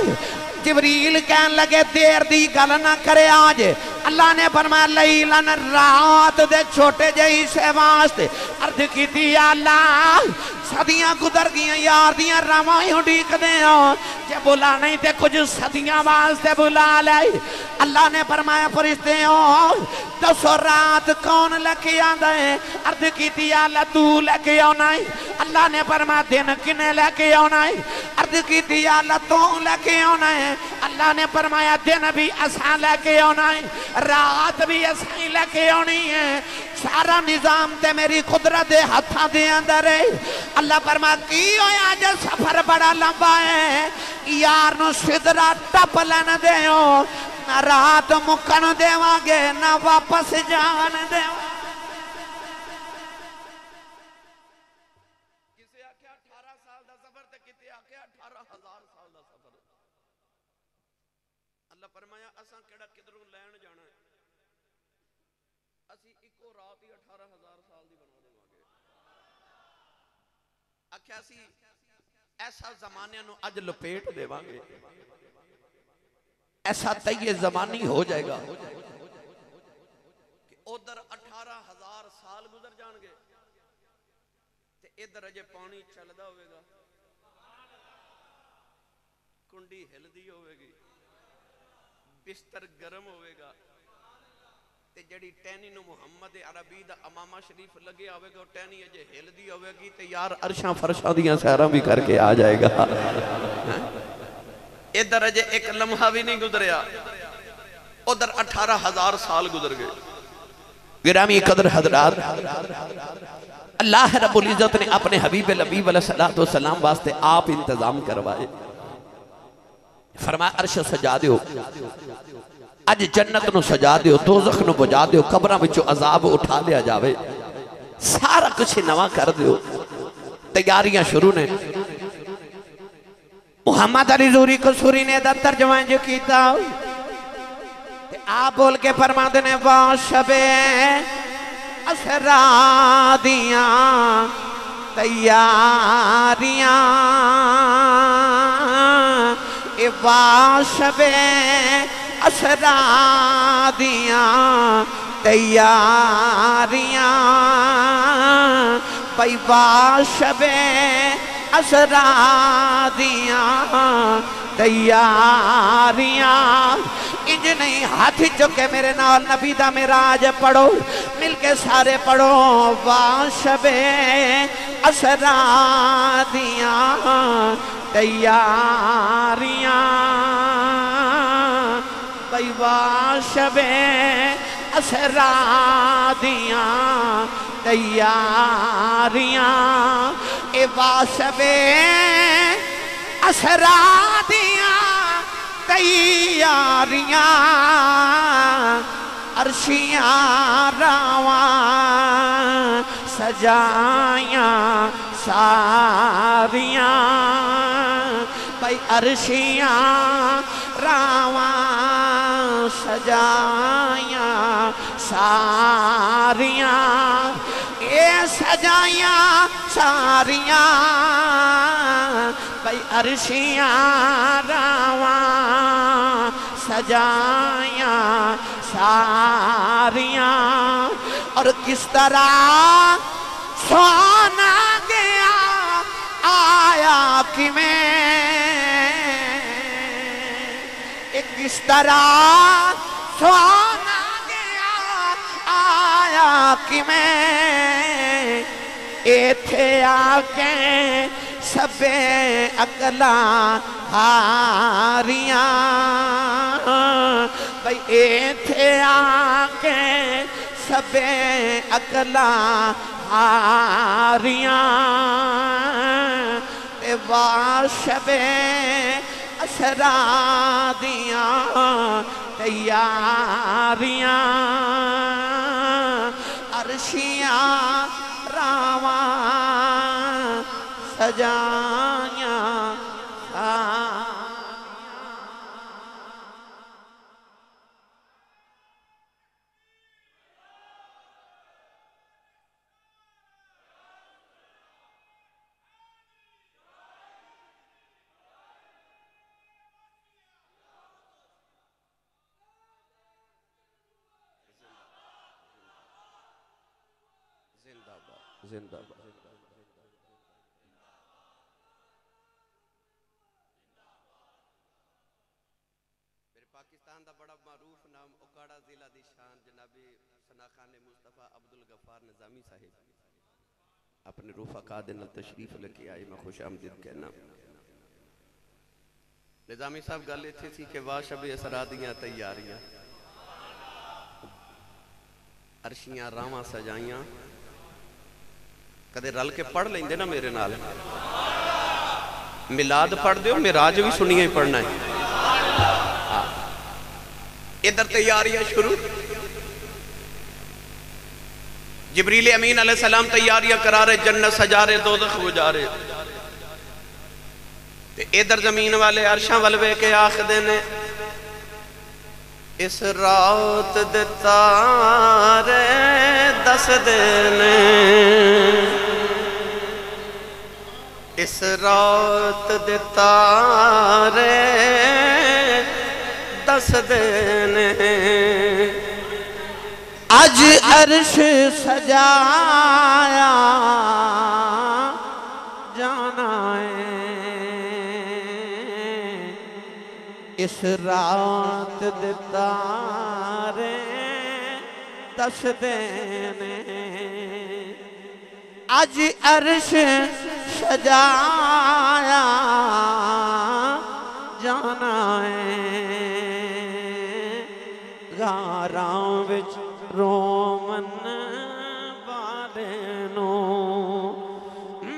जिबरील कहन लगे देर दी गल ना करे आज। अल्लाह ने फरमाया लैलन रात दे छोटे जे हिस्से वास्ते। अर्ज की थी, अल्लाह सदियां गुजर गई यार दियां रावां उड़ीकदे हो, जे बुला नहीं ते कुछ सदियां वास्ते बुला ले। अल्लाह ने फरमाया फरिश्ते हो दसो रात कौन लेके आंदा है? अर्ज की थी, अल्लाह तू लेके आना है। अल्लाह ने फरमाया दिन किने लेके आना है? अर्ज की थी, अल्लाह तू लेके आना है। अल्लाह ने फरमाया दिन भी असा लेके आना है, रात भी असा ही लेके आनी है। सारा निजाम ते मेरी कुदरत दे हाथां दे अंदर है। अल्लाह फरमाया की होया जे सफर बड़ा लंबा है, यार नु सिदरा टप लेन देओ, ना रात मुकन देवांगे ना वापस जान देवांगे। किसे आख्या 18 साल दा सफर ते किते आख्या 18,000 साल दा सफर। अल्लाह फरमाया असां केड़ा किधरों लैन जाना है, असी इको रात ही 18,000 साल दी बना देवांगे। आख्या सी ऐसा जमाने नु अज लपेट देवांगे, ऐसा तय जमानी हो जाएगा कि उधर 18,000 साल गुजर जाएंगे ते इधर अजे पानी चलदा होवेगा, कुंडी हिलदी होवेगी, बिस्तर गर्म होवेगा, ते जड़ी टहनी नु मुहम्मद अरबी दा अमामा शरीफ लगे आवेगा, टहनी अजे हिलदी होवेगी ते यार अरशां फरशां दियां सैरां भी करके आ जाएगा। इधर अजे एक लम्हा भी नहीं गुजरिया, उधर 18,000 साल गुजर गए। गिरामी कदर हजरात, अल्लाह रब्बुल इज्जत ने अपने हबीब लबीब अलैहिस्सलातु वस्सलाम वास्ते आप इंतजाम करवाए। फरमाया अर्श सजा दियो, अज जन्नत नु सजा दियो, दोज़ख नु बुझा दियो, कब्रां विचों अजाब उठा लिया जावे, सारा कुछ नवा कर दियो। तैयारियां शुरू ने। मुहम्मद अली ज़ूरी कसूरी ने दा तर्जुमा जो कीता ते आप बोल के फरमाते ने वाह शबे असरा दियां तैयारियां, ए वाह शबे असरा दियां तैयारियां, भाई वाह शबे असरा दियां तैयारियां। इंज नहीं हाथ चुके मेरे नाल नबी दा मेराज पढ़ो, मिलके सारे पढ़ो वाह शबे असरा दियां तैयारियां, भाई वाह शबे असरा दियां तैयारियां, ए वाशबे असरा दियां तैयारियां, अर्शियां रावां सजायां सारियां, भाई अर्शियां रावां सजायां सारियां, ये सजायां सारियां, भाई अर्शियां रावां सजायां सारियां। और किस तरह सोना गया आया कि मैं, किस तरह सोना गया आया कि मैं, इथे आके सबे अकला हारियां, भाई इथे आके सबे अकला हारियां, वाशबे असरा दियां तैयारियां, अर्शियां रावां सजायां जिंदाबाद। मेरे पाकिस्तान का बड़ा मारूफ नाम ओकाड़ा जिला दी शान जनाबे सना खान मुस्तफा अब्दुल गफ्फार निजामी साहिब अपने रूफका दे नाल तशरीफ लेके आए। मैं खुश आमदीद कहना। निजामी साहब गल इत्थे सी कि वाह शबे असरा दियां तैयारियां, अरशियां रावां सजाइयां। कदे रल के पढ़ लेंदे ना मेरे नाल, मिलाद पढ़ दियो, मिराज भी सुनिए ही पढ़ना है। इधर तैयारियां शुरू। जिब्रील अमीन अलैहिस्सलाम तैयारियां करा रहे, जन्नत सजा रहे, दोज़ख बुझा रहे। इधर जमीन वाले अरशां वल वे के आखदे ने इस रात दे तारे दसदे ने, इस रात दे तारे दसदे ने। अज अर्श सजाया जाना है, इस रात दे तारे दसदे ने। अज अर्श सजाया जाना है, गारां विच रोमन वाले नो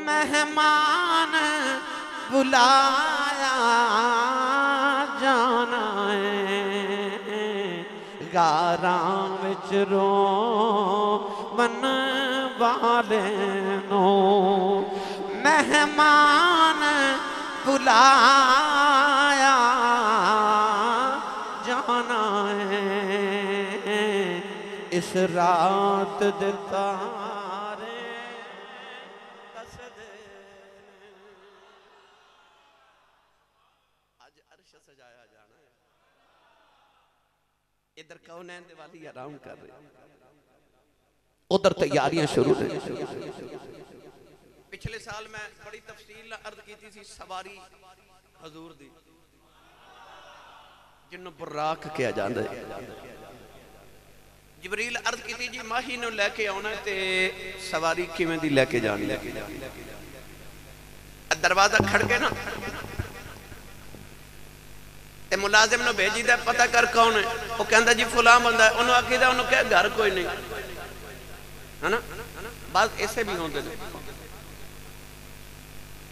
मेहमान बुलाया जाना है। गारां विच रोमन वाले नो मेहमान बुलाया जाना है। इस रात दे तारे दसदे ने। आज अर्श सजाया जाना है। इधर कौनैन दे वाली आराम कर रहे, उधर तैयारियां शुरू ने। पिछले साल मैं बड़ी तफसील अर्ज की थी सवारी हजूर दी, जिन्हों बुर्राक किया जाता है। जिबरील अर्ज की थी जी माही नूं लैके आना ते सवारी किवें दी लैके जानी। दरवाजा खड़के ना ते मुलाजिम नूं भेजी दा पता कर कौन है। वो कहंदा जी फलां बंदा है। उन्होंने आखीदा उन्होंने कहा घर कोई नहीं है ना। बस ऐसे भी होंदे ने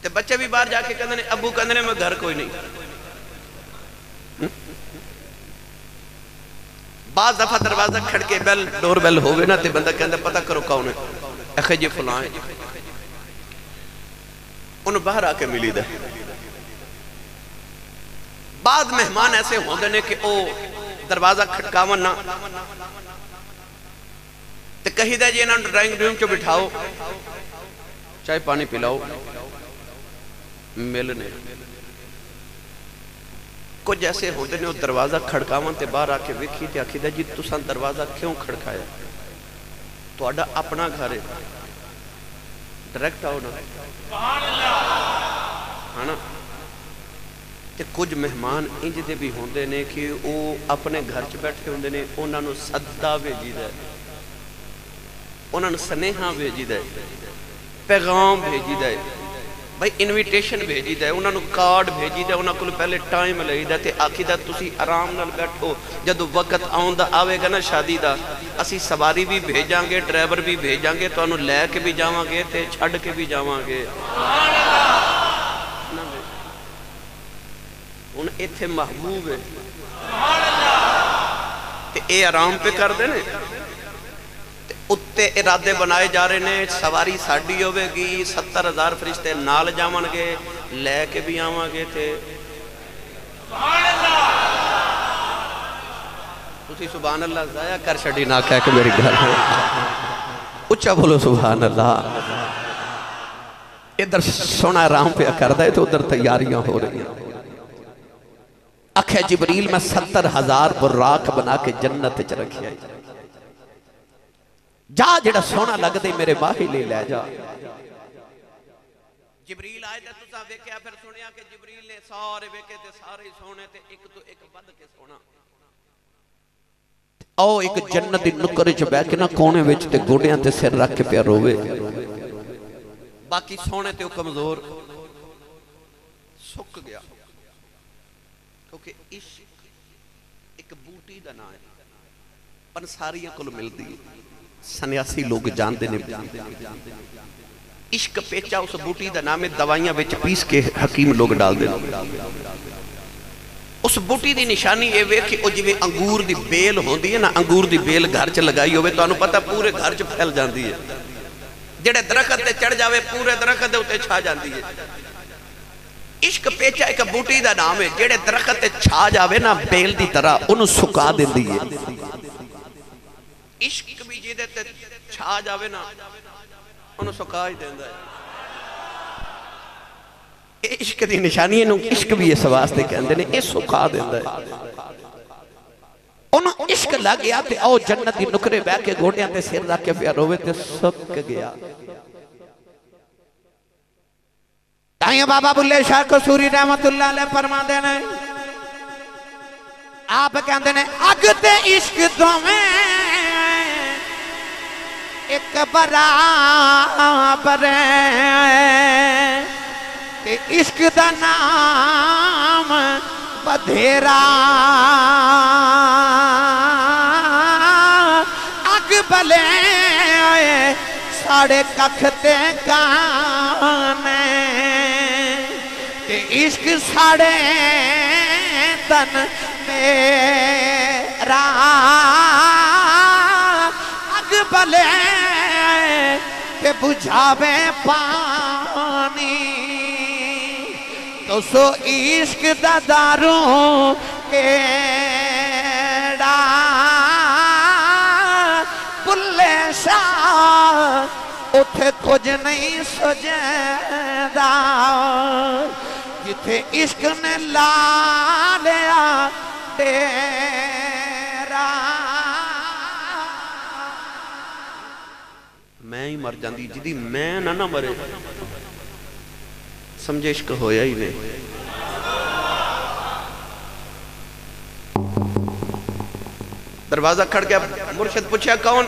ते बच्चे भी बाहर जाके कहंदे ने अबू कहंदे ने मैं घर कोई नहीं। बाद दफा दरवाजा खड़के बेल डोर बेल होवे ना ते बंदा कहंदा पता करो कौन है। आखे जी फलां है। उन्हें बाहर आके मिली दा। बाद मेहमान ऐसे होंदे ने कि ओ दरवाजा खटकावन ना ते कहीदा जी इन्हां ड्राइंग रूम च बिठाओ, चाय पानी पिलाओ, मिलने। कुछ ऐसे होंदे ने दरवाजा खड़कावन ते बाहर आके वेखी ते आखीदा जी तुसां दरवाजा क्यों खड़काया, तुहाडा अपना घर है, डायरेक्ट आओ ना, है ना। ते कुछ मेहमान इंज दे भी होंदे ने कि वो अपने घर च बैठे होंदे ने, उन्हां नूं सद्दा भेजीदा, उन्होंने स्नेहा भेजीदा, पैगाम भेजीदा, भाई इनविटेशन भेजीदा, उन्होंने कार्ड भेजीदा, उन्होंने को पहले टाइम लईदा ते आखीदा तुसी आराम नाल बैठो, जदों वक्त आउंदा आवेगा ना शादी दा असी सवारी भी भेजांगे, ड्राइवर भी भेजांगे, तुहानूं लैके भी जावांगे ते छड्ड के भी जावांगे। हुण इत्थे महबूब है ते ये आराम पे करदे ने, उत्ते इरादे बनाए जा रहे हैं सवारी साडी होवेगी, 70,000 फरिश्ते नाल जावणगे, लैके भी आवांगे ते तुसी सुभान अल्लाह जाया कर छड़ी ना कह के मेरी गल उच्चा बोलो सुभान अल्लाह। इधर सोना आराम पे करदा है तो उधर तैयारियां हो रही हैं। आखे जिबरील मैं 70,000 बुर्राक बना के जन्नत च रखिया। जा जेड़ा सोना लगदे मेरे माही ले लै जा। जिबरील आए ते तुसा वेख्या फिर सुनिया कि जिबरील ने सारे वेखे ते सारे सोने ते एक तो एक बद के सोना। आओ एक जन्नत दी नुक्कर च बैठ के ना कोने विच ते गोडियां ते सिर रख के पिया रोवे। बाकी सोने ते कमजोर सुक गया क्योंकि इश्क एक बूटी दा नाम है, पंसारियां कोल मिलदी है, सन्यासी लोग जानते ने। इश्क पेचा उस बूटी का नाम है, दवाइयां विच पीस के हकीम लोग डाल दे। उस बूटी की निशानी ये वे कि जिवें अंगूर की बेल होती है ना, अंगूर की बेल घर च लगाई हो तो पता पूरे घर च फैल जाती है। जेड़े दरखत ते चढ़ जावे पूरे दरखत के उत्ते छा जाती है। इश्क पेचा एक बूटी का नाम है, जेड़े दरखत ते छा जावे ना बेल की तरह उन्हें सुका देती है। इश्क भी जिहदे ते छा जावे ना उन्हें सुका ही देंदा है। इश्क की निशानी है, इश्क भी इस वास्ते कहते हैं, ये सुखा देंदा है। उन्होंने इश्क लग गया ते आओ जन्नत की नुकरे बह के गोडियां ते सिर रख के पिया रोवे ते सुक गया। ताइयों बाबा बुल्ले शाह कसूरी रहमतुल्लाह अलैह फरमाते हैं, आप कहते हैं अग ते इश्क दोवें एक बराबर ते इश्क दा नाम बधेरा। अग भले साढ़े कख ते काने ते इश्क साढ़े तन मेरा। अग भले के बुझावे पानी तो सो इश्क दा दारू केड़ा। बुल्ले शाह उथे कुछ नहीं सुझदा जिथे इश्क ने ला लिया तेरा। मैं ही मर जाती जिदी मैं ना मरे समझे इश्क होया ही नहीं। दरवाजा खड़ गया, मुर्शिद पूछा कौन?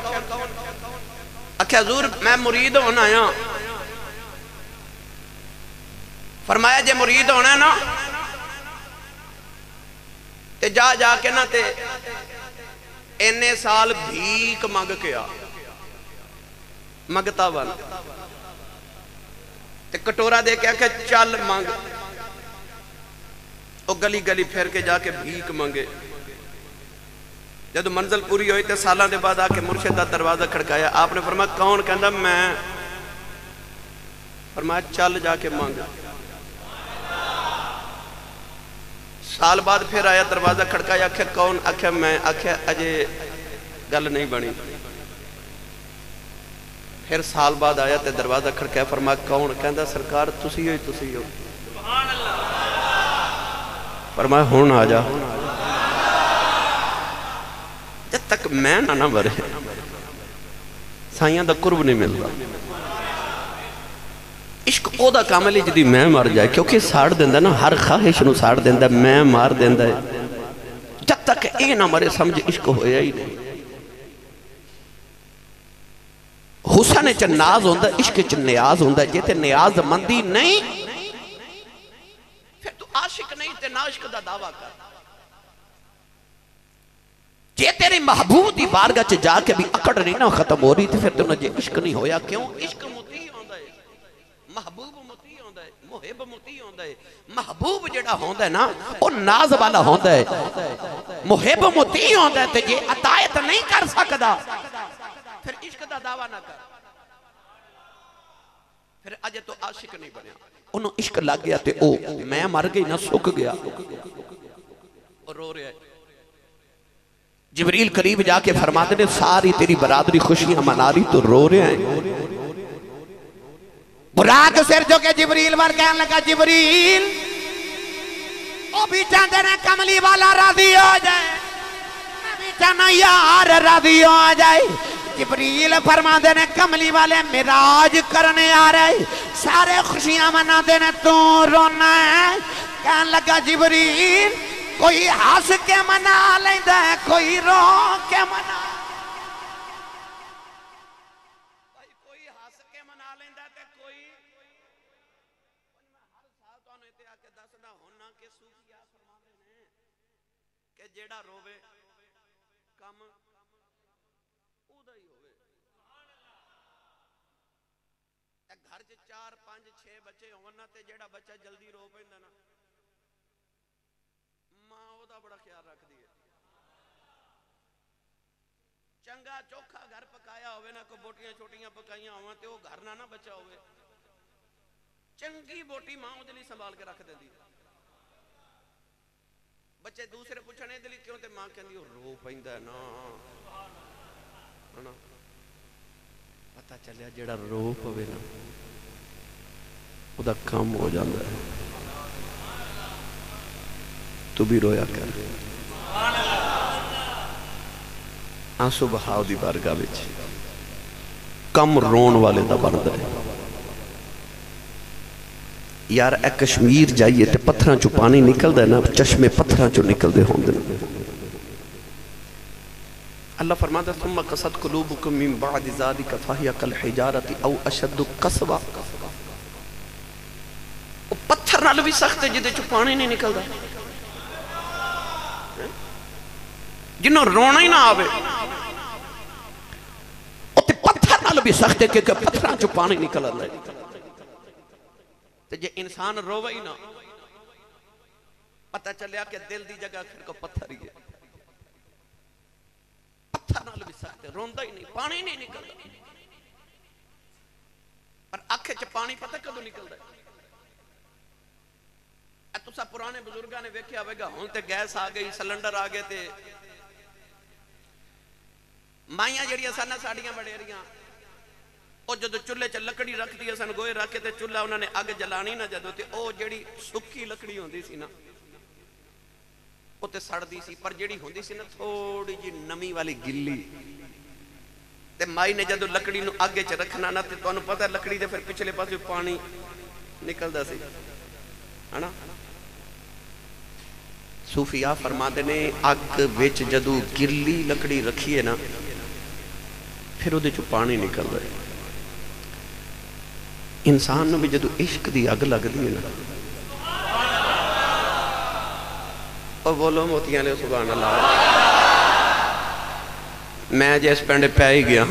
आख्या हजूर मैं मुरीद होना आया। फरमाया जे मुरीद होना ना ते जा जाके ना ते इन्ने साल भीख मंग के आ, मंगता बन ते कटोरा दे के आखे चल मंग। वो गली गली फिर के जाके भीख मंगे। जब मंजिल पूरी हुई तो सालों के बाद आके मुर्शिद का दरवाजा खड़काया। आपने फरमाया कौन? कहता मैं। फरमाया चल जाके मंग। साल बाद फिर आया, दरवाजा खड़काया, आख्या कौन? आख्या मैं। आख्या अजे गल नहीं बनी। फिर साल बाद आया तो दरवाजा खड़काया, फरमाया कौन? कहता सरकार तुसी हो। फरमाया हुण आ जा। जब तक मैं ना मरे साइयां दा कुर्ब नहीं मिलता। इश्क ओदा कामल है जिदी मैं मर जाए, क्योंकि साड़ देंदा ना हर ख्वाहिश नूं साड़ देंदा, मैं मार देंदा है। जब तक ये ना मरे समझ इश्क होया ही नहीं। हुसन च नाज होंदा, इश्क च नियाज होंदा। जे ते नियाज मंदी नहीं फिर तू आशिक नहीं ते ना इश्क दा दावा कर। जे तेरे महबूब की बारगाह च जाके भी अकड़ नहीं ना खत्म हो रही तो फिर तुम जे इश्क नहीं होया। क्यों? इश्क मुती होंदा है, महबूब मुती होंदा है, मुहिब मुती होंदा है। महबूब जेड़ा होंदा है ना वो नाज वाला होंदा है, मुहिब मुती होंदा है। ते जे अतायत नहीं कर सकदा फिर इश्क दा दावा ना कर, फिर अजे तो आशिक नहीं बनया। उन्होंने इश्क लग गया ते ओ मैं मर गई ना सुक गया और रो रहा है। जिबरील करीब जाके फरमाते ने सारी तेरी बरादरी खुशियां मना रही तो रो रहे हैं। बुराक सिर जो के जिबरील वर कहने लगा जिबरील ओ भी चाहते ने कमली वाला राजी हो जाए, मैं भी चाहना यार राजी हो जाए। जिब्रील फरमाते ने कमली वाले मिराज करने आ रहे, सारे खुशियां मनाते ने, तू रोना है। कहन लगा जिब्रील कोई हंस के मना लेंदा है, कोई रो के मना, कोई हंस के मना लेंदा ते कोई हर साल तुहानू इत्थे आके दसदा होना कि सूफिया फरमाते ने कि जेड़ा रोवे कम उदा ही होवे। घर च 4 5 6 बच्चे होवन ना ते जेड़ा बच्चा जल्दी रो पैंदा ना, मां ओदा बड़ा ख्याल रखदी है। चंगा चोखा घर पकाया होवे ना, कोई बोटियां छोटियां पकाइयां होवन ते ओ घर ना बच्चा होवे, चंगी बोटी मां ओदे लिए संभाल के रख देंदी। बच्चे दूसरे पूछने इहदे लिए क्यों, ते मां कहंदी ओ रो पैंदा ना, है ना। पता चलिया जेड़ा रो पवे ना ओदा काम हो जाता है। तू भी रोया कर, आंसू बहाव दी बारगाह विच कम रोन वाले दा बनदा है। यार ए कश्मीर जाइए तो पत्थरां चों पानी निकलदा है ना, चश्मे पत्थरां चों निकलदे होंदे ने। अल्लाह फरमाता सुम्मा कसत कुलूबुकुम मिन बादि ज़ालिका फहिया कल हिजारति औ अशद्दु कसवा। ओ पत्थर नाल भी सख्त है जिहदे चों पानी नहीं निकलदा, जिन्हों रोना ही ना आवे। ते पत्थर नाल भी सख्त है कि पत्थरां चों पानी निकल आंदा है। ते जे इंसान रोवे ही ना, पता चलिया कि दिल दी जगह फिर को पत्थर ही है। पत्थर नाल भी सख्त है, रोंदा ही नहीं, पानी नहीं निकलदा। पर अख च पानी पता कदों निकलदा है? तुसा पुराने बुजुर्गां ने वेख्या होवेगा, हुण ते गैस आ गई, सिलेंडर आ गए, ते माइयां जड़ियां सन साड़ियां बडेरियां, ਉਹ ਜਦੋਂ ਚੁੱਲ੍ਹੇ 'ਚ ਲੱਕੜੀ ਰੱਖਦੀ ਸਨ, ਗੋਹੇ ਰੱਖ ਕੇ ਤੇ ਚੁੱਲ੍ਹਾ ਉਹਨਾਂ ਨੇ ਅੱਗ ਜਲਾਣੀ ਨਾ ਜਦੋਂ, ਤੇ ਉਹ ਜਿਹੜੀ ਸੁੱਕੀ ਲੱਕੜੀ ਹੁੰਦੀ ਸੀ ਨਾ ਉਹ ਤੇ ਸੜਦੀ ਸੀ, ਪਰ ਜਿਹੜੀ ਹੁੰਦੀ ਸੀ ਨਾ ਥੋੜੀ ਜੀ ਨਮੀ ਵਾਲੀ ਗਿੱਲੀ, ਤੇ ਮਾਈ ਨੇ ਜਦੋਂ ਲੱਕੜੀ ਨੂੰ ਅੱਗ 'ਚ ਰੱਖਣਾ ਨਾ, ਤੇ ਤੁਹਾਨੂੰ ਪਤਾ ਲੱਕੜੀ ਦੇ ਫਿਰ ਪਿਛਲੇ ਪਾਸੇ ਪਾਣੀ ਨਿਕਲਦਾ ਸੀ, ਹਨਾ। सूफिया फरमाते ने अग विच जदों गिल्ली लकड़ी रखीए ना, फिर उहदे चों पानी निकलदा है। इंसान नूं भी जदों इश्क दी अग लगदी है ना, और बोलो मोतियां ले सुभान अल्लाह, मैं जिस पिंड पै ही गया,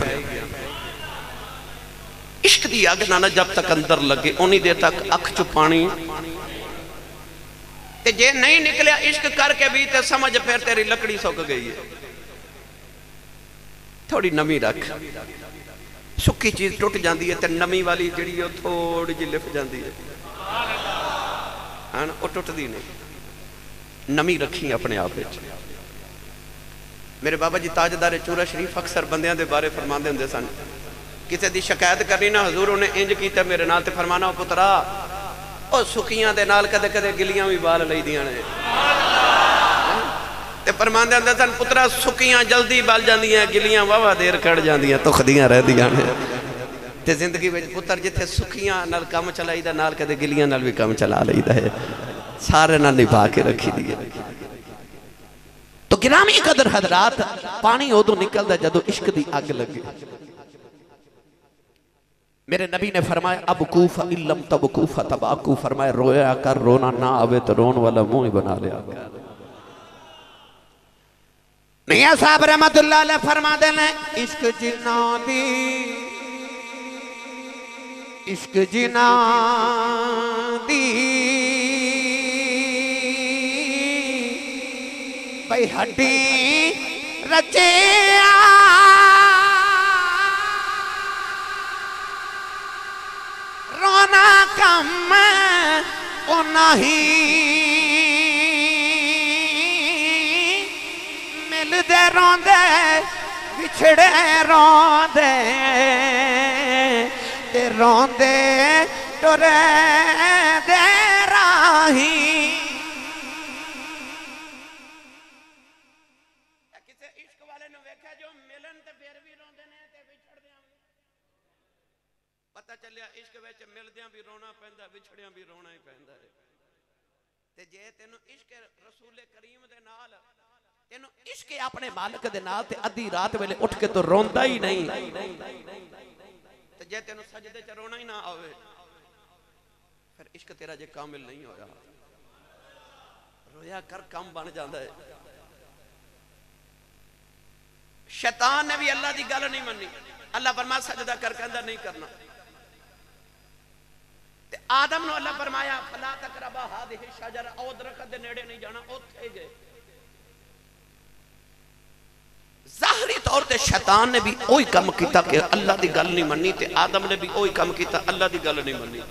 इश्क दी अग ना जब तक अंदर लगे उन्नी देर तक अख चों पानी, ते जे नहीं निकलिया इश्क करके भी ते समझ फिर तेरी लकड़ी सुक गई है। थोड़ी नमी रख, सुक्की चीज टुट जाती है, ते नमी वाली जिहड़ी थोड़ी जी लिफ जाती है, वो टुटदी नहीं। नमी रखी अपने आप विच। मेरे बाबा जी ताजदार चूरा शरीफ अक्सर बंदियां दे बारे फरमाते हुंदे सन, किसी दी शिकायत करनी ना, हजूर उन्हें इंज कीता मेरे नाल, ते फरमाना पुत्रा ਉਹ ਸੁੱਕੀਆਂ ਦੇ ਨਾਲ ਕਦੇ ਕਦੇ ਗਿੱਲੀਆਂ ਵੀ ਬਾਲ ਲਈਦੀਆਂ ਨੇ, ਤੇ ਫਰਮਾਉਂਦੇ ਹੁੰਦੇ ਸਨ ਪੁੱਤਰਾ ਸੁੱਕੀਆਂ ਜਲਦੀ ਬਲ ਜਾਂਦੀਆਂ, ਗਿੱਲੀਆਂ ਵਾਵਾ ਦੇਰ ਕੱਢ ਜਾਂਦੀਆਂ, ਧੁਖਦੀਆਂ ਰਹਿੰਦੀਆਂ ਨੇ। ਤੇ ਜ਼ਿੰਦਗੀ ਵਿੱਚ ਪੁੱਤਰ ਜਿੱਥੇ ਸੁੱਕੀਆਂ ਨਾਲ ਕੰਮ ਚਲਾਈਦਾ, ਨਾਲ ਕਦੇ ਗਿੱਲੀਆਂ ਨਾਲ ਵੀ ਕੰਮ ਚਲਾ ਲਈਦਾ ਹੈ, ਸਾਰੇ ਨਾਲ ਨਿਭਾ ਕੇ ਰੱਖੀ ਦੀ ਹੈ। तो गिरामी कदर हजरात, पानी उदों निकलदा जदों इश्क दी अग लगे। मेरे नबी ने फरमाया अब कूफा इल्लम तब कूफा तबाकू, फरमाया रोया कर, रोना ना आवे तो रोन वाला मुंह ही बना लिया कर। मियां साहब रहमतुल्लाह अलैह फरमाते हैं इश्क जिन्ना दी, इश्क जिन्ना दी भाई हड्डी रचे रोना कम ओना ही मिलदे रोंदे विछड़े रोंदे, ते रोंदे टुरे दे राही। किसी इश्क वाले नूं वेख्या जो मिलन ते फिर भी रोंदे ने, ते भी रोना पैंदा विछड़िया भी रोना ही पैंदा है ते जे तेनू इश्क रसूल करीम दे नाल तेनू इश्क अपने मालिक दे नाल ते अद्धी रात वेले उठ के तो रोंदा ही नहीं ते जे तेनू सजदे च रोना ही ना आवे फिर इश्क तेरा जे कामिल नहीं होया रोया कर कम बन जाता है शैतान ने भी अल्लाह की गल नहीं मनी अल्लाह फरमाया सजदा कर कहंदा नहीं करना ते आदम नु अल्लाह फरमाया फला तकरबा हादिहि शजरा ओ दरखत दे नेड़े नहीं जाना ओथे गए ज़ाहरी तौर ते शैतान ने भी ओही काम कीता कि अल्लाह की गल नहीं मनी ते आदम ने भी ओही काम कीता अल्लाह की गल नहीं मनी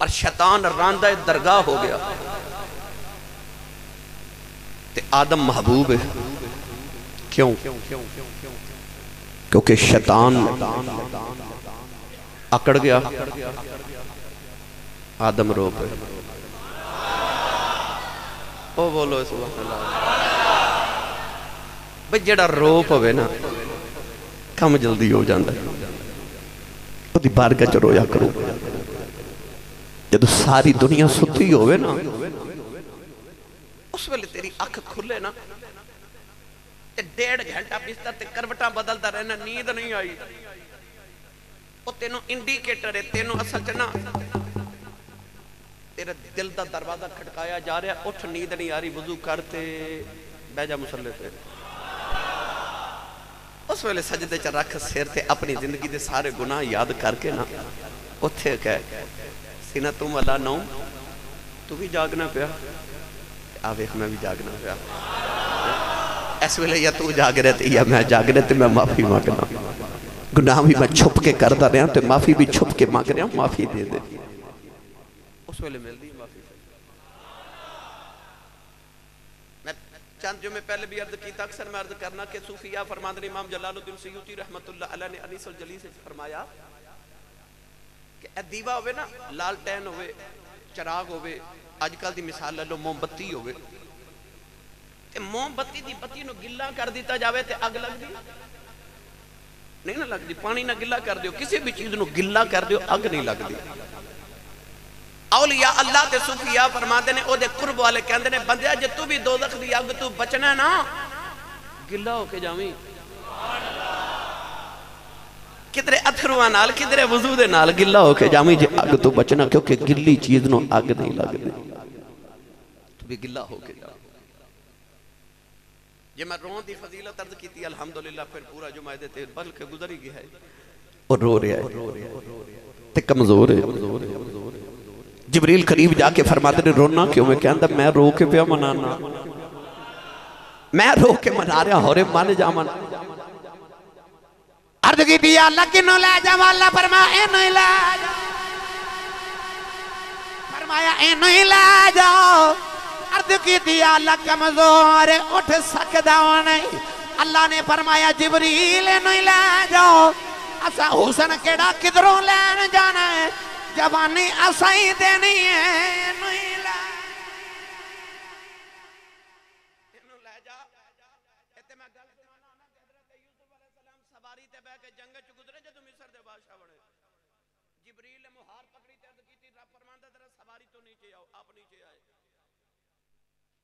और शैतान रांदा दरगाह हो गया ते आदम महबूब है क्यों क्योंकि शैतान अकड़ गया आदम रो पे ओ बोलो सुभान अल्लाह भाई जेड़ा रो पवे ना कम जल्दी हो जाता है ओदी बारगाह च रोया करो जदों सारी दुनिया सुती होवे ना उस वेले तेरी अख खुले ना ते 1.5 घंटा बिस्तर ते करवटा बदलता रहना नींद नहीं आई वो तेनों इंडिकेटर है तेनों असल च ना तेरा दिल का दरवाजा खटकाया जा रहा उठ नींद नहीं आ रही वजू करते बह जा मुसल्ले पे उस वेले सजदे च रख सिर ते अपनी जिंदगी के सारे गुनाह याद करके ना उथे कह सीना तुम अल्लाह नौ तू भी जागना पिया आ वेख मैं भी जागना पिया इस वेले या तू जाग रहा या मैं जाग रहा मैं माफी मांगना गुनाह भी मैं छुप के करता रहा तो माफी भी छुप के मांग रहा माफी दे दे उस वेले मिलती माफी मैं चंद जो मैं पहले भी अर्ज किया अक्सर मैं अर्ज करना कि सूफिया फरमाते इमाम जलालुद्दीन सयूती रहमतुल्लाह अलैह ने अनीसुल जलीस से फरमाया कि दीवा होवे ना लालटेन होवे चिराग होवे अजकल की मिसाल ले लो मोमबत्ती होवे ते मोमबत्ती दी बत्ती नु गिला कर दिता जावे ते अग लगदी नहीं ना लगदी पानी ना गिला कर दियो किसी भी चीज नु गिला कर दियो अग नहीं लगदी औलिया अल्लाह ते सूफिया फरमाते ने ओदे कुर्ब वाले कहंदे ने बंदिया जे तू भी दोज़ख दी अग तू बचना ना गिला होके जावी किधरे अथरुआ नाल किधरे वजू दे नाल गिला होके जावी जे अग तू बचना क्योंकि गिल्ली चीज नु अग नहीं लगदी तू भी गिला होके जा जे मैं रोन दी फजीलत अर्ज की अल्हम्दुलिल्लाह फिर पूरा जुमा दे ते बल्कि गुजर ही गया है और रो रहा है ते कमजोर है जिब्रील करीब जाके फरमाते ने रोना क्यों मैं कहंदा मैं रो के पिया मनाना मैं रो के मना रहा हो रे मन जामन अर्ज की दिया अल्लाह किनो ले जावा अल्लाह फरमाया एनु ही ले जा फरमाया एनु ही ले जाओ अर्ज की दिया अल्लाह कमजोर उठ सकदा नहीं अल्लाह ने फरमाया जिब्रील एनु ही ले जाओ असा हुसन केड़ा किधरों लैन जाना है जवानी असा ही देनी है एनु ही ले जा इते मैं गल करना ना हजरत यूसुफ अलैहि सलाम सवारी ते बैठ के जंगल च गुजरे जदों मिस्र दे बादशाह बने जिब्रील ने मुहार पकड़ी ते अर्ज कीती रब फरमांदा तेरा सवारी तो नीचे आओ आप नीचे आए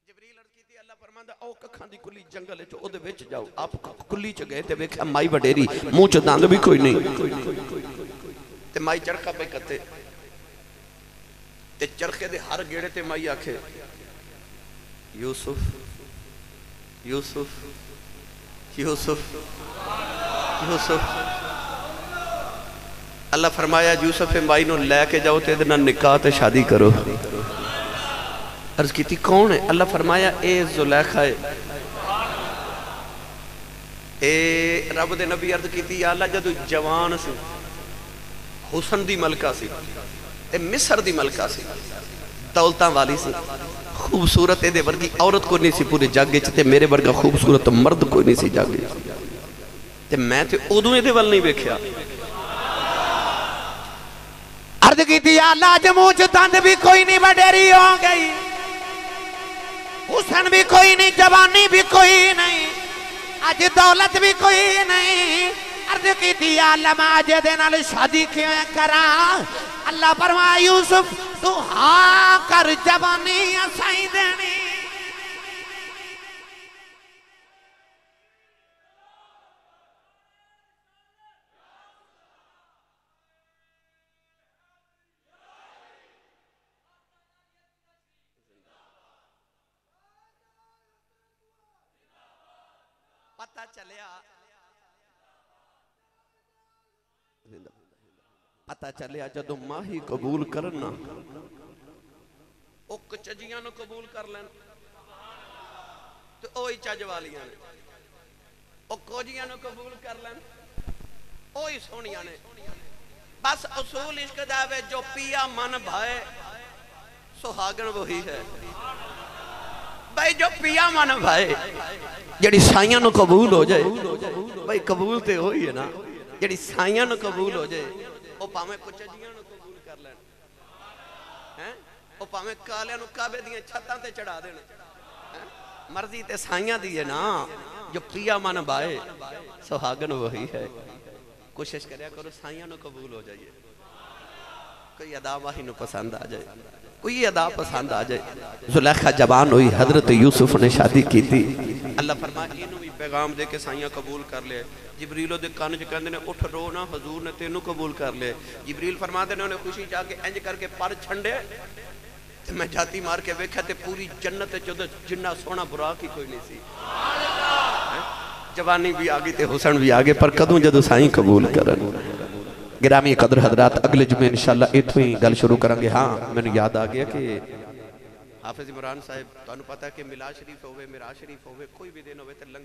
जिब्रील अर्ज कीती अल्लाह फरमांदा ओ कखां दी कुली जंगल च ओदे विच जाओ आप कुली च गए ते वेख्या माई वडेरी मुंह च दंद भी कोई नहीं ते माई चरखा पे कते ते चरखे दे हर गेड़े ते माई आखे यूसुफ यूसुफ यूसुफ यूसुफ अल्लाह फरमाया यूसुफ माई नु लेके जाओ ते इहदे नाल निकाह ते शादी करो अर्ज की कौन है अल्लाह फरमाया ए जुलैखा है ए रब दे नबी अर्ज की अल्लाह जदों जवान सी हुसन दी मलका सी ते मिस्र दी मलका सी दौलतां वाली सी खूबसूरत एदे वर्गी औरत कोई नहीं सी पूरे जग च ते मेरे वर्गा खूबसूरत मर्द कोई नहीं सी जग ते मैं ते उदों एदे वल नहीं वेख्या अर्ज की अल्लाह अज मुंह च दंद भी कोई नहीं वडेरी हो गई हुसन भी कोई नहीं जवानी भी कोई नहीं अज दौलत भी कोई नहीं अर्ज की थी आलमा जेदे नाल शादी किवें करा अल्लाह फरमाया यूसुफ तू हाँ कर जवानी असाई देनी पता चलिया जदों माही कबूल करना ओ कचजियां नु कबूल कर लेन तो ओही चज वालियां ने ओ कोजियां नु कबूल कर लेन ओही सोहणियां ने बस उसूल इश्क दा वे जो पिया मन भाए सुहागन वही है भाई जो पिया मन भाए जड़ी साइयां नु कबूल हो जाए भाई कबूल ते होई है ना जड़ी साइयां नु कबूल हो जाए ओ भावें कुचजियां नु कबूल कर लैन हैं ओ भावें कालियां नु काबे दी छत्तां ते चढ़ा देन हैं मर्जी ते साइयां दी है ना जो पिया मन भाए सुहागन वही है कोशिश करया करो साइयां नु कबूल हो जाइए कोई अदा माही नु पसंद आ जाए कोई अदा पसंद आ जाए जुलेखा जवान हुई हजरत यूसुफ ने शादी की थी अल्लाह फरमाया इनू भी पैगाम दे के साइयां कबूल कर ले जिब्रील दे कान च कहंदे ने उठ रो ना हुजूर ने तेनू कबूल कर ले जिब्रील फरमाते ने उन्हें खुशी चाह के इंज करके पर छंडे ते मैं जाती मार के वेख्या ते पूरी जन्नत च जिन्ना सोहना बुराक ही कोई नहीं सी जवानी भी आ गई ते हुसन भी आ गए पर कदों जदों साईं कबूल करन गिरामी कदर हजरात अगले जुमे इंशाअल्लाह इत्थों ही गल शुरू करांगे। हाँ मैनूं याद आ गया कि हाफिज इमरान साहब तुहानूं पता है कि मिलाद शरीफ होवे मिराज शरीफ होवे कोई भी दिन होवे ते लंगर